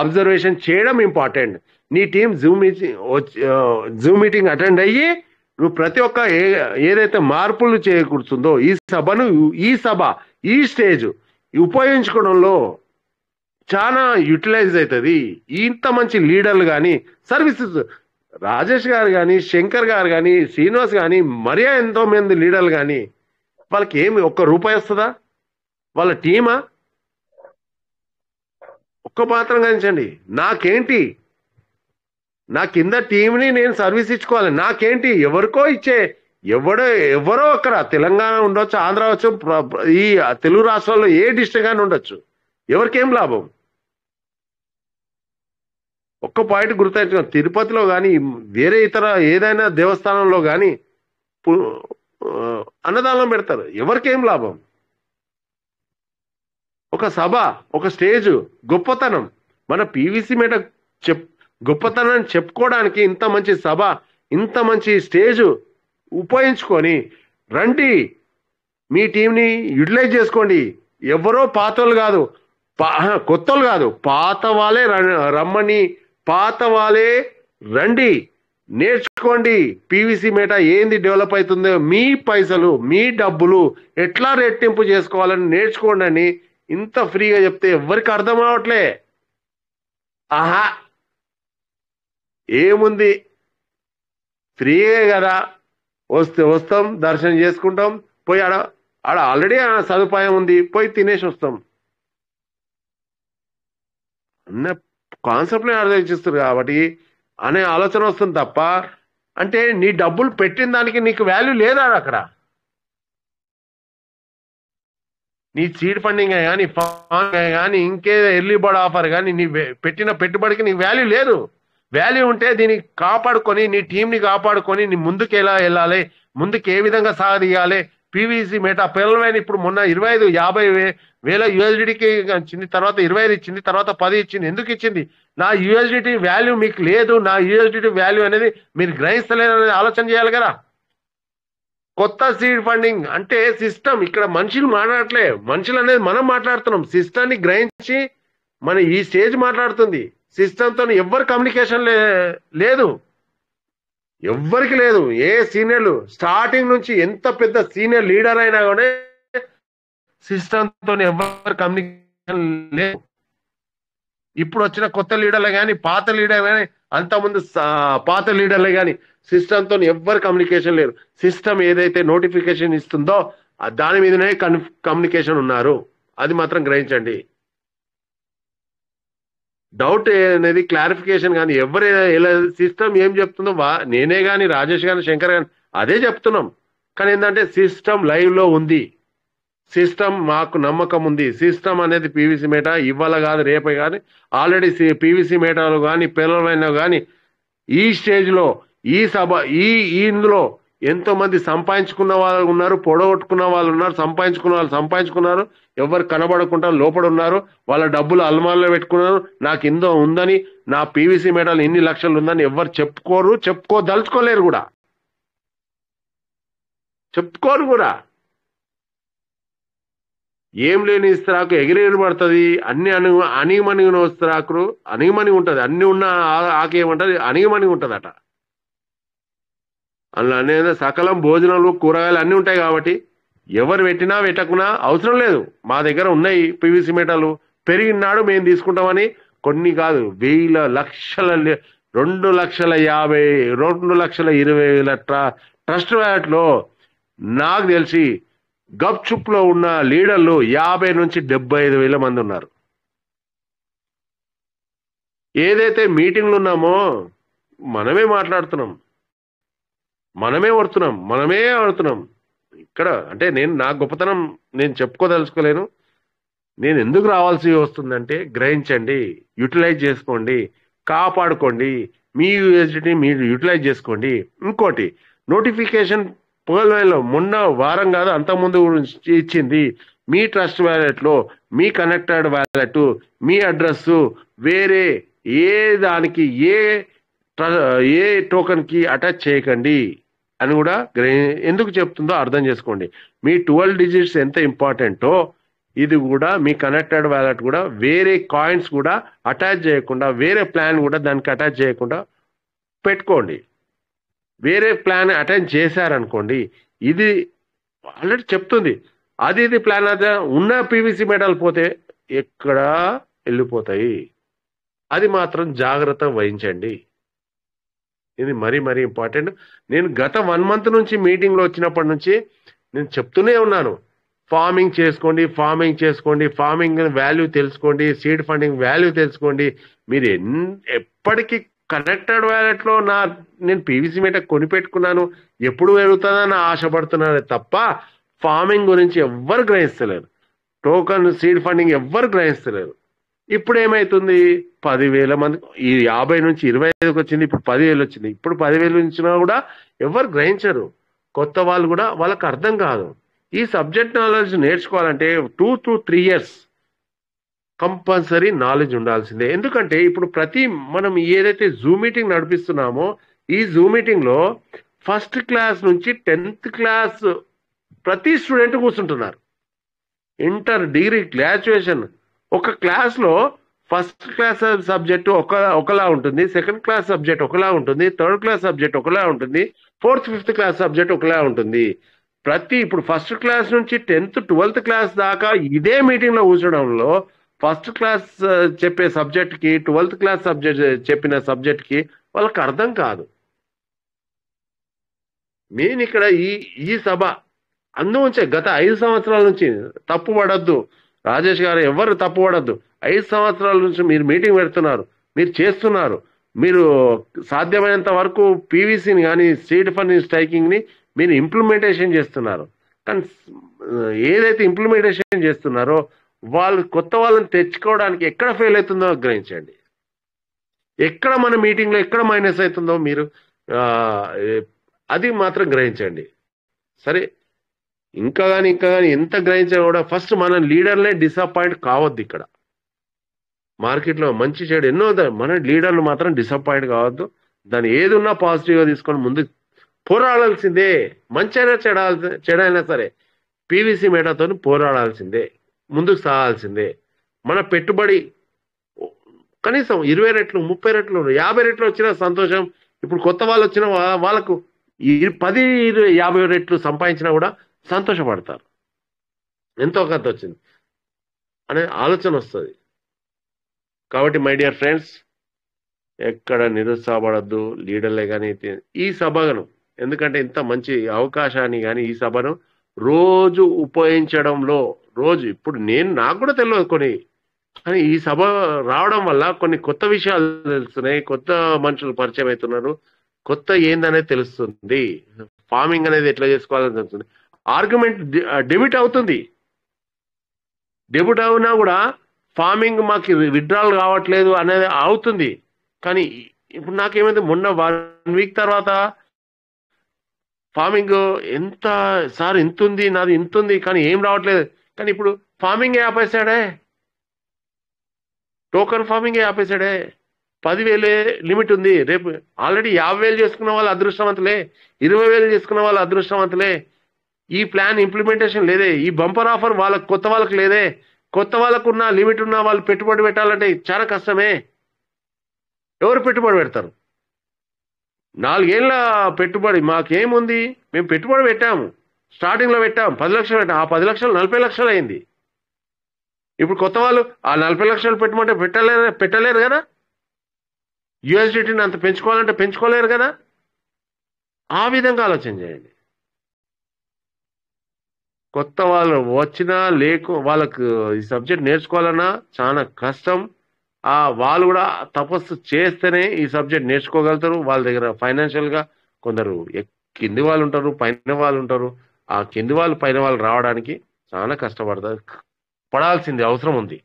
అబ్జర్వేషన్ చేయడం ఇంపార్టెంట్. నీ టీం జూమ్ మీటింగ్ అటెండ్ అయ్యి నువ్వు ప్రతి ఒక్క ఏదైతే మార్పులు చేకూరుతుందో ఈ స్టేజ్ ఉపయోగించుకోవడంలో చాలా యూటిలైజ్ అవుతుంది. ఇంత మంచి లీడర్లు కానీ, సర్వీసెస్ రాజేష్ గారు కానీ, శంకర్ గారు కానీ, శ్రీనివాస్ కానీ, మరీ ఎంతో మంది లీడర్లు కానీ, వాళ్ళకి ఏమి ₹1 వస్తుందా? వాళ్ళ టీమా? ఒక్క మాత్రం గమనించండి. నాకేంటి? నా కింద టీంని నేను సర్వీస్ ఇచ్చుకోవాలి. నాకేంటి? ఎవరో అక్కడ తెలంగాణ ఉండొచ్చు, ఆంధ్ర వచ్చు, ఈ తెలుగు రాష్ట్రాల్లో ఏ డిస్ట్రిక్ట్ కానీ ఉండొచ్చు, ఎవరికేం లాభం? ఒక్క పాయింట్ గుర్తుంచుకోండి. తిరుపతిలో కానీ, వేరే ఇతర ఏదైనా దేవస్థానంలో కానీ అన్నదానం పెడతారు, ఎవరికేం లాభం? ఒక సభ, ఒక స్టేజ్, గొప్పతనం. మన పీవీసీ మీద గొప్పతనాన్ని చెప్పుకోవడానికి ఇంత మంచి సభ, ఇంత మంచి స్టేజ్ ఉపయోగించుకొని రండి, మీ టీంని యూటిలైజ్ చేసుకోండి. ఎవరో పాతోళ్ళు కాదు, కొత్తోళ్ళు కాదు, పాత వాళ్ళే రమ్మని, పాత వాళ్ళే రండి. నేర్చుకోండి. పీవీసీ మెటా ఏంది డెవలప్ అవుతుందో, మీ పైసలు మీ డబ్బులు ఎట్లా రెట్టింపు చేసుకోవాలని నేర్చుకోండి అని ఇంత ఫ్రీగా చెప్తే ఎవరికి అర్థం అవట్లే. ఆహా ఏముంది, ఫ్రీయే కదా, వస్తే వస్తాం, దర్శనం చేసుకుంటాం, పోయి ఆడ ఆల్రెడీ సదుపాయం ఉంది, పోయి తినేసి వస్తాం అన్న కాన్సెప్ట్ ఆలోచిస్తారు కాబట్టి అనే ఆలోచన వస్తుంది తప్ప, అంటే నీ డబ్బులు పెట్టిన దానికి నీకు వాల్యూ లేదా అక్కడ. నీ సీడ్ ఫండింగ్ కానీ ఫండ్ కానీ ఇంకే ఎర్లీ బర్డ్ ఆఫర్ కానీ నీ పెట్టిన పెట్టుబడికి నీకు వాల్యూ లేదు. వాల్యూ ఉంటే దీన్ని కాపాడుకొని, నీ టీంని కాపాడుకొని నీ ముందుకు ఎలా వెళ్ళాలి, ముందుకు ఏ విధంగా సాగదీయాలి. పీవీసీ మెటా పిల్లలైన ఇప్పుడు మొన్న 50,000 యూఎస్డిటీకి ఇచ్చింది, తర్వాత 25 ఇచ్చింది, తర్వాత 10 ఇచ్చింది. ఎందుకు ఇచ్చింది? నా యూఎస్డిటీ వాల్యూ మీకు లేదు, నా యూఎస్డిటీ వాల్యూ అనేది మీరు గ్రహిస్తలేరనేది ఆలోచన చేయాలి కదా. కొత్త సీడ్ ఫండింగ్ అంటే సిస్టమ్, ఇక్కడ మనుషులు మాట్లాడట్లే, మనుషులు అనేది మనం మాట్లాడుతున్నాం. సిస్టమ్ని గ్రహించి మన ఈ స్టేజ్ మాట్లాడుతుంది. సిస్టమ్తో ఎవ్వరు కమ్యూనికేషన్ లేదు, ఎవ్వరికి లేదు. ఏ సీనియర్లు స్టార్టింగ్ నుంచి ఎంత పెద్ద సీనియర్ లీడర్ అయినా కూడా సిస్టమ్తో ఎవ్వరు కమ్యూనికేషన్ లేదు. ఇప్పుడు వచ్చిన కొత్త లీడర్లు కానీ పాత లీడర్లు కానీ అంతకుముందు పాత లీడర్లు కానీ సిస్టమ్తో ఎవ్వరు కమ్యూనికేషన్ లేరు. సిస్టమ్ ఏదైతే నోటిఫికేషన్ ఇస్తుందో దాని మీదనే కమ్యూనికేషన్ ఉన్నారు. అది మాత్రం గ్రహించండి. డౌట్ అనేది క్లారిఫికేషన్ కానీ ఎవరు సిస్టమ్ ఏం చెప్తుందో నేనే కానీ రాజేష్ కానీ శంకర్ కానీ అదే చెప్తున్నాం. కానీ ఏంటంటే సిస్టమ్ లైవ్ లో ఉంది, సిస్టమ్ మాకు నమ్మకం ఉంది. సిస్టమ్ అనేది పీవీసీ మెటా ఇవాళ కాదు రేపే కానీ ఆల్రెడీ పీవీసీ మెటాలు కానీ పిల్లలైనా కానీ ఈ స్టేజ్ లో ఈ సభ ఇందులో ఎంతో మంది సంపాదించుకున్న వాళ్ళు ఉన్నారు, పొడగొట్టుకున్న వాళ్ళు ఉన్నారు, సంపాదించుకున్నారు, ఎవరు కనబడకుండా లోపల ఉన్నారు. వాళ్ళ డబ్బులు అల్మార్లో పెట్టుకున్నారు. నాకు ఇందో ఉందని, నా పీవీసీ మెటాలు ఇన్ని లక్షలు ఉందని ఎవరు చెప్పుకోదలుచుకోలేరు కూడా, చెప్పుకోరు కూడా. ఏం లేని ఇస్తరాకు ఎగిరేరు పడుతుంది. అన్ని అణిగిమణిగిన ఇస్తరాకులు అణిగిమణిగి ఉంటుంది. అన్ని ఉన్న ఆకేమంటది అణిగిమణిగి ఉంటుందట. అందులో అనేది సకలం భోజనాలు కూరగాయలు అన్నీ ఉంటాయి కాబట్టి ఎవరు పెట్టినా పెట్టకున్నా అవసరం లేదు. మా దగ్గర ఉన్నాయి పీవీసీ మెటాలు, పెరిగినాడు మేము తీసుకుంటామని కొన్ని కాదు, 1,000 లక్షల 2,50,000 2,20,000 ట్రస్ట్ వ్యాలెట్లో నాకు తెలిసి గప్చుప్ లో ఉన్న లీడర్లు 50 నుంచి 75,000 మంది ఉన్నారు. ఏదైతే మీటింగ్లు ఉన్నామో మనమే మాట్లాడుతున్నాం, మనమే ఆడుతున్నాం. ఇక్కడ అంటే నా గొప్పతనం నేను చెప్పుకోదలుచుకోలేను. నేను ఎందుకు రావాల్సి వస్తుందంటే గ్రహించండి, యూటిలైజ్ చేసుకోండి, కాపాడుకోండి, మీ యూఎస్డిటీ మీరు యూటిలైజ్ చేసుకోండి. ఇంకోటి నోటిఫికేషన్ పోల్వేలో మొన్న వారం కాదు అంతకుముందు ఇచ్చింది. మీ ట్రస్ట్ వ్యాలెట్లో మీ కనెక్టెడ్ వ్యాలెట్ మీ అడ్రస్ వేరే ఏ దానికి ఏ టోకన్కి అటాచ్ చేయకండి అని కూడా ఎందుకు చెప్తుందో అర్థం చేసుకోండి. మీ 12 డిజిట్స్ ఎంత ఇంపార్టెంటో ఇది కూడా మీ కనెక్టెడ్ వ్యాలెట్ కూడా వేరే కాయిన్స్ కూడా అటాచ్ చేయకుండా, వేరే ప్లాన్ కూడా దానికి అటాచ్ చేయకుండా పెట్టుకోండి. వేరే ప్లాన్ అటాచ్ చేశారనుకోండి, ఇది ఆల్రెడీ చెప్తుంది, ఇది ప్లాన్ అయితే ఉన్న పీవీసీ మెటాలు పోతే ఎక్కడ వెళ్ళిపోతాయి. అది మాత్రం జాగ్రత్త వహించండి. ఇది మరీ ఇంపార్టెంట్. నేను గత 1 మంత్ నుంచి మీటింగ్లో వచ్చినప్పటి నుంచి నేను చెప్తూనే ఉన్నాను, ఫార్మింగ్ చేసుకోండి, ఫార్మింగ్ వాల్యూ తెలుసుకోండి, సీడ్ ఫండింగ్ వాల్యూ తెలుసుకోండి. మీరు ఎప్పటికీ కనెక్టెడ్ వ్యాలెట్లో నేను పీవీసీ మెటా కొనిపెట్టుకున్నాను, ఎప్పుడు పెరుగుతుందని ఆశపడుతున్నాను తప్ప ఫార్మింగ్ గురించి ఎవ్వరు గ్రహిస్తలేరు, టోకన్ సీడ్ ఫండింగ్ ఎవ్వరు గ్రహిస్తలేరు. ఇప్పుడు ఏమైతుంది, 10,000 మంది ఈ 50 నుంచి 25కి వచ్చింది, ఇప్పుడు 10,000 వచ్చింది. ఇప్పుడు 10,000 నుంచినా కూడా ఎవరు గ్రహించరు. కొత్త వాళ్ళు కూడా వాళ్ళకి అర్థం కాదు. ఈ సబ్జెక్ట్ నాలెడ్జ్ నేర్చుకోవాలంటే 2 to 3 years కంపల్సరీ నాలెడ్జ్ ఉండాల్సిందే. ఎందుకంటే ఇప్పుడు మనం ఏదైతే జూమ్ మీటింగ్ నడిపిస్తున్నామో ఈ జూమ్ మీటింగ్లో 1st క్లాస్ నుంచి 10th క్లాస్ ప్రతి స్టూడెంట్ కూర్చుంటున్నారు. ఇంటర్, డిగ్రీ, గ్రాడ్యుయేషన్ ఒక క్లాస్లో ఫస్ట్ క్లాస్ సబ్జెక్ట్ ఒకలా ఉంటుంది, సెకండ్ క్లాస్ సబ్జెక్ట్ ఒకలా ఉంటుంది, థర్డ్ క్లాస్ సబ్జెక్ట్ ఒకలా ఉంటుంది, ఫోర్త్ ఫిఫ్త్ క్లాస్ సబ్జెక్ట్ ఒకలా ఉంటుంది. ఇప్పుడు ఫస్ట్ క్లాస్ నుంచి 10th 12th క్లాస్ దాకా ఇదే మీటింగ్ లో కూర్చోడంలో ఫస్ట్ క్లాస్ చెప్పే సబ్జెక్ట్ కి 12th క్లాస్ సబ్జెక్ట్ చెప్పిన సబ్జెక్ట్ కి వాళ్ళకి అర్థం కాదు. మెయిన్ ఇక్కడ ఈ సభ అందుంచే గత 5 సంవత్సరాల నుంచి తప్పు పడద్దు రాజేష్ గారు, ఎవరు తప్పు పడద్దు. 5 సంవత్సరాల నుంచి మీరు మీటింగ్ పెడుతున్నారు, మీరు చేస్తున్నారు, మీరు సాధ్యమైనంత వరకు పీవీసీని కానీ స్ట్రీట్ ఫండ్ స్ట్రైకింగ్ ని మీరు ఇంప్లిమెంటేషన్ చేస్తున్నారు. కానీ ఏదైతే ఇంప్లిమెంటేషన్ చేస్తున్నారో వాళ్ళు కొత్త వాళ్ళని తెచ్చుకోవడానికి ఎక్కడ ఫెయిల్ అవుతుందో గ్రహించండి. ఎక్కడ మన మీటింగ్లో ఎక్కడ మైనస్ అవుతుందో మీరు అది మాత్రం గ్రహించండి. సరే, ఇంకా కానీ ఎంత గ్రహించినా కూడా ఫస్ట్ మన లీడర్లే డిసప్పాయింట్ కావద్దు. ఇక్కడ మార్కెట్లో మంచి చెడు ఎన్నో, మన లీడర్లు మాత్రం డిసప్పాయింట్ కావద్దు. దాన్ని ఏది ఉన్నా పాజిటివ్గా తీసుకొని ముందు పోరాడాల్సిందే. మంచి అయినా చెడైనా సరే పీవీసీ మేటాతో పోరాడాల్సిందే, ముందుకు సాగాల్సిందే. మన పెట్టుబడి కనీసం 20 రెట్లు 30 రెట్లు 50 రెట్లు వచ్చిన సంతోషం. ఇప్పుడు కొత్త వాళ్ళు వచ్చిన వాళ్ళకు 10-50 రెట్లు సంపాదించినా కూడా సంతోషపడతారు. ఎంతో కొంత వచ్చింది అనే ఆలోచన వస్తుంది. కాబట్టి మై డియర్ ఫ్రెండ్స్, ఎక్కడ నిరుత్సాహపడద్దు లీడర్లే కానీ ఈ సభను, ఎందుకంటే ఇంత మంచి అవకాశాన్ని కానీ ఈ సభను రోజు ఉపయోగించడంలో ఇప్పుడు నాకు కూడా తెలియదు కొన్ని, కానీ ఈ సభ రావడం వల్ల కొన్ని కొత్త విషయాలు తెలుస్తున్నాయి, కొత్త మనుషులు పరిచయం అవుతున్నారు, కొత్త ఏందనేది తెలుస్తుంది, ఫార్మింగ్ అనేది ఎట్లా చేసుకోవాలని తెలుస్తుంది, ఆర్గ్యుమెంట్ డెబిట్ అవుతుంది. డెబిట్ అవునా కూడా ఫార్మింగ్ మాకు విత్డ్రాల్ కావట్లేదు అనేది అవుతుంది. కానీ ఇప్పుడు నాకేమైంది, మొన్న 1 వీక్ తర్వాత ఫార్మింగ్ ఎంత సార్ ఇంతుంది, నాది ఇంతుంది, కానీ ఏం రావట్లేదు. కానీ ఇప్పుడు ఫార్మింగ్ ఆపేశాడే, టోకన్ ఫార్మింగ్ ఆపేశాడే. 10,000 లిమిట్ ఉంది. రేపు ఆల్రెడీ 50,000 చేసుకున్న వాళ్ళు అదృష్టవంతులే, 20,000 చేసుకున్న వాళ్ళు అదృష్టవంతులే. ఈ ప్లాన్ ఇంప్లిమెంటేషన్ లేదే, ఈ బంపర్ ఆఫర్ కొత్త వాళ్ళకి లేదే. కొత్త వాళ్ళకు ఉన్న లిమిట్ ఉన్న వాళ్ళు పెట్టుబడి పెట్టాలంటే చాలా కష్టమే. ఎవరు పెట్టుబడి పెడతారు? 4 ఏళ్ళ పెట్టుబడి మాకేముంది, మేము పెట్టుబడి పెట్టాము, స్టార్టింగ్లో పెట్టాము 10 లక్షలు పెట్టాము. ఆ 10 లక్షలు 40 లక్షలు అయింది. ఇప్పుడు కొత్త వాళ్ళు ఆ 40 లక్షలు పెట్టమంటే పెట్టలేరు కదా. యూఎస్డిటీని అంత పెంచుకోవాలంటే పెంచుకోలేరు కదా. ఆ విధంగా ఆలోచన చేయండి. కొత్త వాళ్ళు వచ్చినా వాళ్ళకు ఈ సబ్జెక్ట్ నేర్చుకోవాలన్నా చాలా కష్టం. వాళ్ళు కూడా తపస్సు చేస్తేనే ఈ సబ్జెక్ట్ నేర్చుకోగలుగుతారు. వాళ్ళ దగ్గర ఫైనాన్షియల్గా కొందరు కింది వాళ్ళు ఉంటారు, పైన వాళ్ళు ఉంటారు. ఆ కింది వాళ్ళు పైన వాళ్ళు రావడానికి చాలా పడాల్సింది అవసరం ఉంది.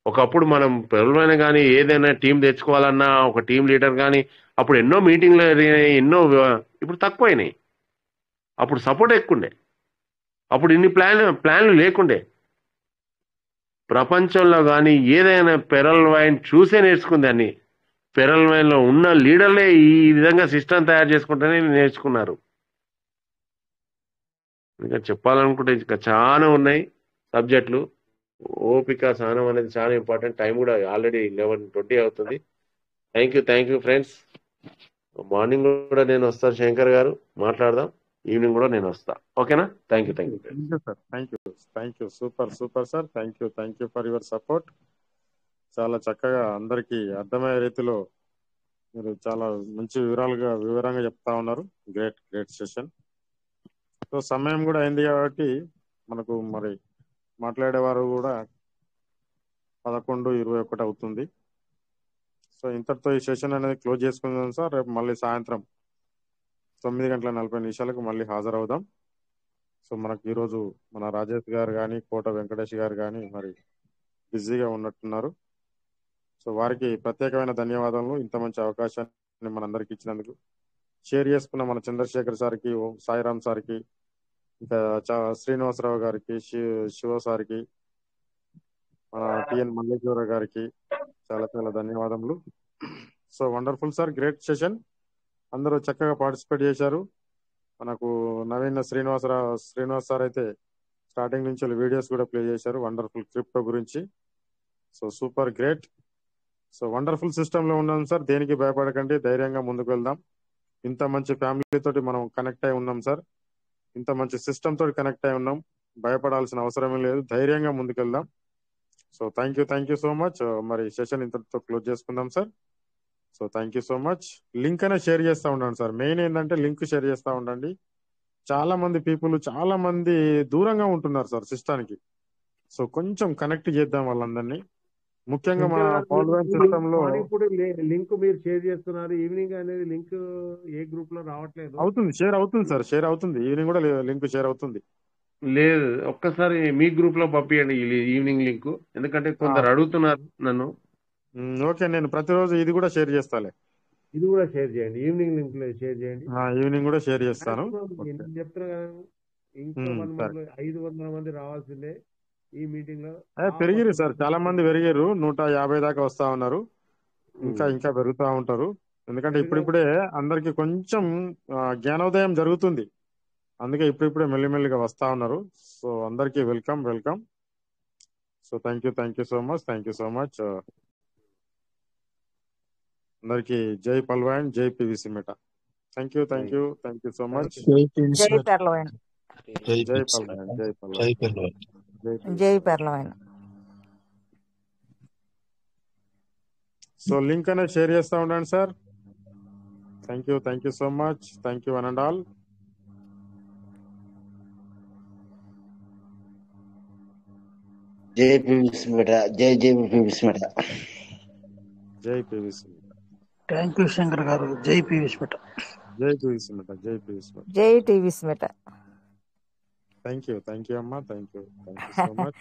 ఒకప్పుడు మనం పిల్లలైనా కానీ ఏదైనా టీం తెచ్చుకోవాలన్నా ఒక టీం లీడర్ కానీ అప్పుడు ఎన్నో మీటింగ్లు ఎన్నో, ఇప్పుడు తక్కువైనాయి. అప్పుడు సపోర్ట్ ఎక్కువండే, అప్పుడు ఇన్ని ప్లాన్లు లేకుండే. ప్రపంచంలో కానీ ఏదైనా పెరల్ వైన్ చూసే నేర్చుకుంది. అన్ని పెరల్ వైన్లో ఉన్న లీడర్లే ఈ విధంగా సిస్టమ్ తయారు చేసుకుంటేనే నేర్చుకున్నారు. ఇంకా చెప్పాలనుకుంటే ఇంకా చాలా ఉన్నాయి సబ్జెక్టులు. ఓపిక సహనం అనేది చాలా ఇంపార్టెంట్. టైం కూడా ఆల్రెడీ 11:20 అవుతుంది. Thank you friends. మార్నింగ్ కూడా నేను వస్తాను, శంకర్ గారు మాట్లాడదాం. ఈవినింగ్ కూడా నేను వస్తా. ఓకేనా? Thank you sir. Thank you. Super sir. Thank you for your support. చాలా చక్కగా అందరికీ అర్థమయ్యే రీతిలో మీరు చాలా మంచి వివరంగా చెప్తా ఉన్నారు. Great session. సో సమయం కూడా అయింది కాబట్టి మనకు మరి మాట్లాడేవారు కూడా 11:21 అవుతుంది. సో ఇంతటితో ఈ సెషన్ అనేది క్లోజ్ చేసుకుందాం సార్. రేపు మళ్ళీ సాయంత్రం 9:40 మళ్ళీ హాజరవుదాం. సో మనకు ఈరోజు మన రాజేష్ గారు కానీ కోట వెంకటేష్ గారు కానీ మరి బిజీగా ఉన్నట్టున్నారు. సో వారికి ప్రత్యేకమైన ధన్యవాదాలు. ఇంత మంచి అవకాశాన్ని మనందరికి ఇచ్చినందుకు. షేర్ చేసుకున్న మన చంద్రశేఖర్ సార్కి, సాయిరామ్ సార్కి, ఇంకా శ్రీనివాసరావు గారికి, శివ సార్కి, మన టిఎన్ మల్లేశ్వర గారికి చాలా ధన్యవాదములు. So wonderful sir, great session. అందరూ చక్కగా పార్టిసిపేట్ చేశారు. మనకు నవీన్ శ్రీనివాస్ సార్ అయితే స్టార్టింగ్ నుంచి వీడియోస్ కూడా ప్లే చేశారు వండర్ఫుల్ క్రిప్టో గురించి. So super great. So wonderful system లో ఉన్నాం సార్. దేనికి భయపడకండి, ధైర్యంగా ముందుకు వెళ్దాం. ఇంత మంచి ఫ్యామిలీ తోటి మనం కనెక్ట్ అయి ఉన్నాం సార్. ఇంత మంచి సిస్టమ్ తోటి కనెక్ట్ అయి ఉన్నాం. భయపడాల్సిన అవసరమే లేదు, ధైర్యంగా ముందుకెళ్దాం. So thank you so much. మరి సెషన్ ఇంతటితో క్లోజ్ చేసుకుందాం సార్. So thank you so much. Link అనేది షేర్ చేస్తూ ఉండండి సార్. మెయిన్ ఏంటంటే లింక్ షేర్ చేస్తూ ఉండండి. చాలా మంది పీపుల్ చాలా మంది దూరంగా ఉంటున్నారు సార్ సిస్టానికి. సో కొంచెం కనెక్ట్ చేద్దాం వాళ్ళందరినీ. ముఖ్యంగా మన పాల్వాన్ సిస్టమ్ లో ఇప్పుడు లింక్ మీరు షేర్ చేస్తున్నారు. ఈవినింగ్ అనేది లింక్ ఏ గ్రూప్ లో రావట్లేదు. అవుతుంది, షేర్ అవుతుంది సార్, షేర్ అవుతుంది. ఈవినింగ్ కూడా లింక్ షేర్ అవుతుంది. లేదు, ఒక్కసారి మీ గ్రూప్ లో పంపించండి ఈవినింగ్ లింక్. ఎందుకంటే కొందరు అడుగుతున్నారు నన్ను. ఓకే, నేను ప్రతిరోజు ఇది కూడా షేర్ చేస్తాలే. ఇది కూడా షేర్ చేయండి, ఈవినింగ్ లింక్ లో షేర్ చేయండి. ఈవినింగ్ కూడా షేర్ చేస్తాను. నేను చెప్తున్నా కదా, ఇంకా 500 మంది రావాల్సిందే ఈ మీటింగ్ లో. పెరిగిరు సార్, చాలా మంది పెరిగారు. 150 దాకా వస్తా ఉన్నారు. ఇంకా పెరుగుతూ ఉంటారు. ఎందుకంటే ఇప్పుడిప్పుడే అందరికి కొంచెం జ్ఞానోదయం జరుగుతుంది. అందుకే ఇప్పుడిప్పుడే మెల్లిమెల్లిగా వస్తా ఉన్నారు. సో అందరికి welcome. So thank you so much. అందరికి జై పల్వాన్, జై PVC meta. Thank you so much. జై పెర్లవైన. జై పెర్లవైన. సో లింక్ అనేది షేర్ చేస్తా ఉండండి sir. Thank you so much. Thank you one and all. జై పివిసి మెటా. జై పివిసి మెటా. జై పివిసి. థ్యాంక్ యూ శంకర్ గారు. జై పివిసి మెటా. జై పివిసి మెటా. జై టీవీస్ మెటా. థ్యాంక్ యూ అమ్మా. Thank you so much.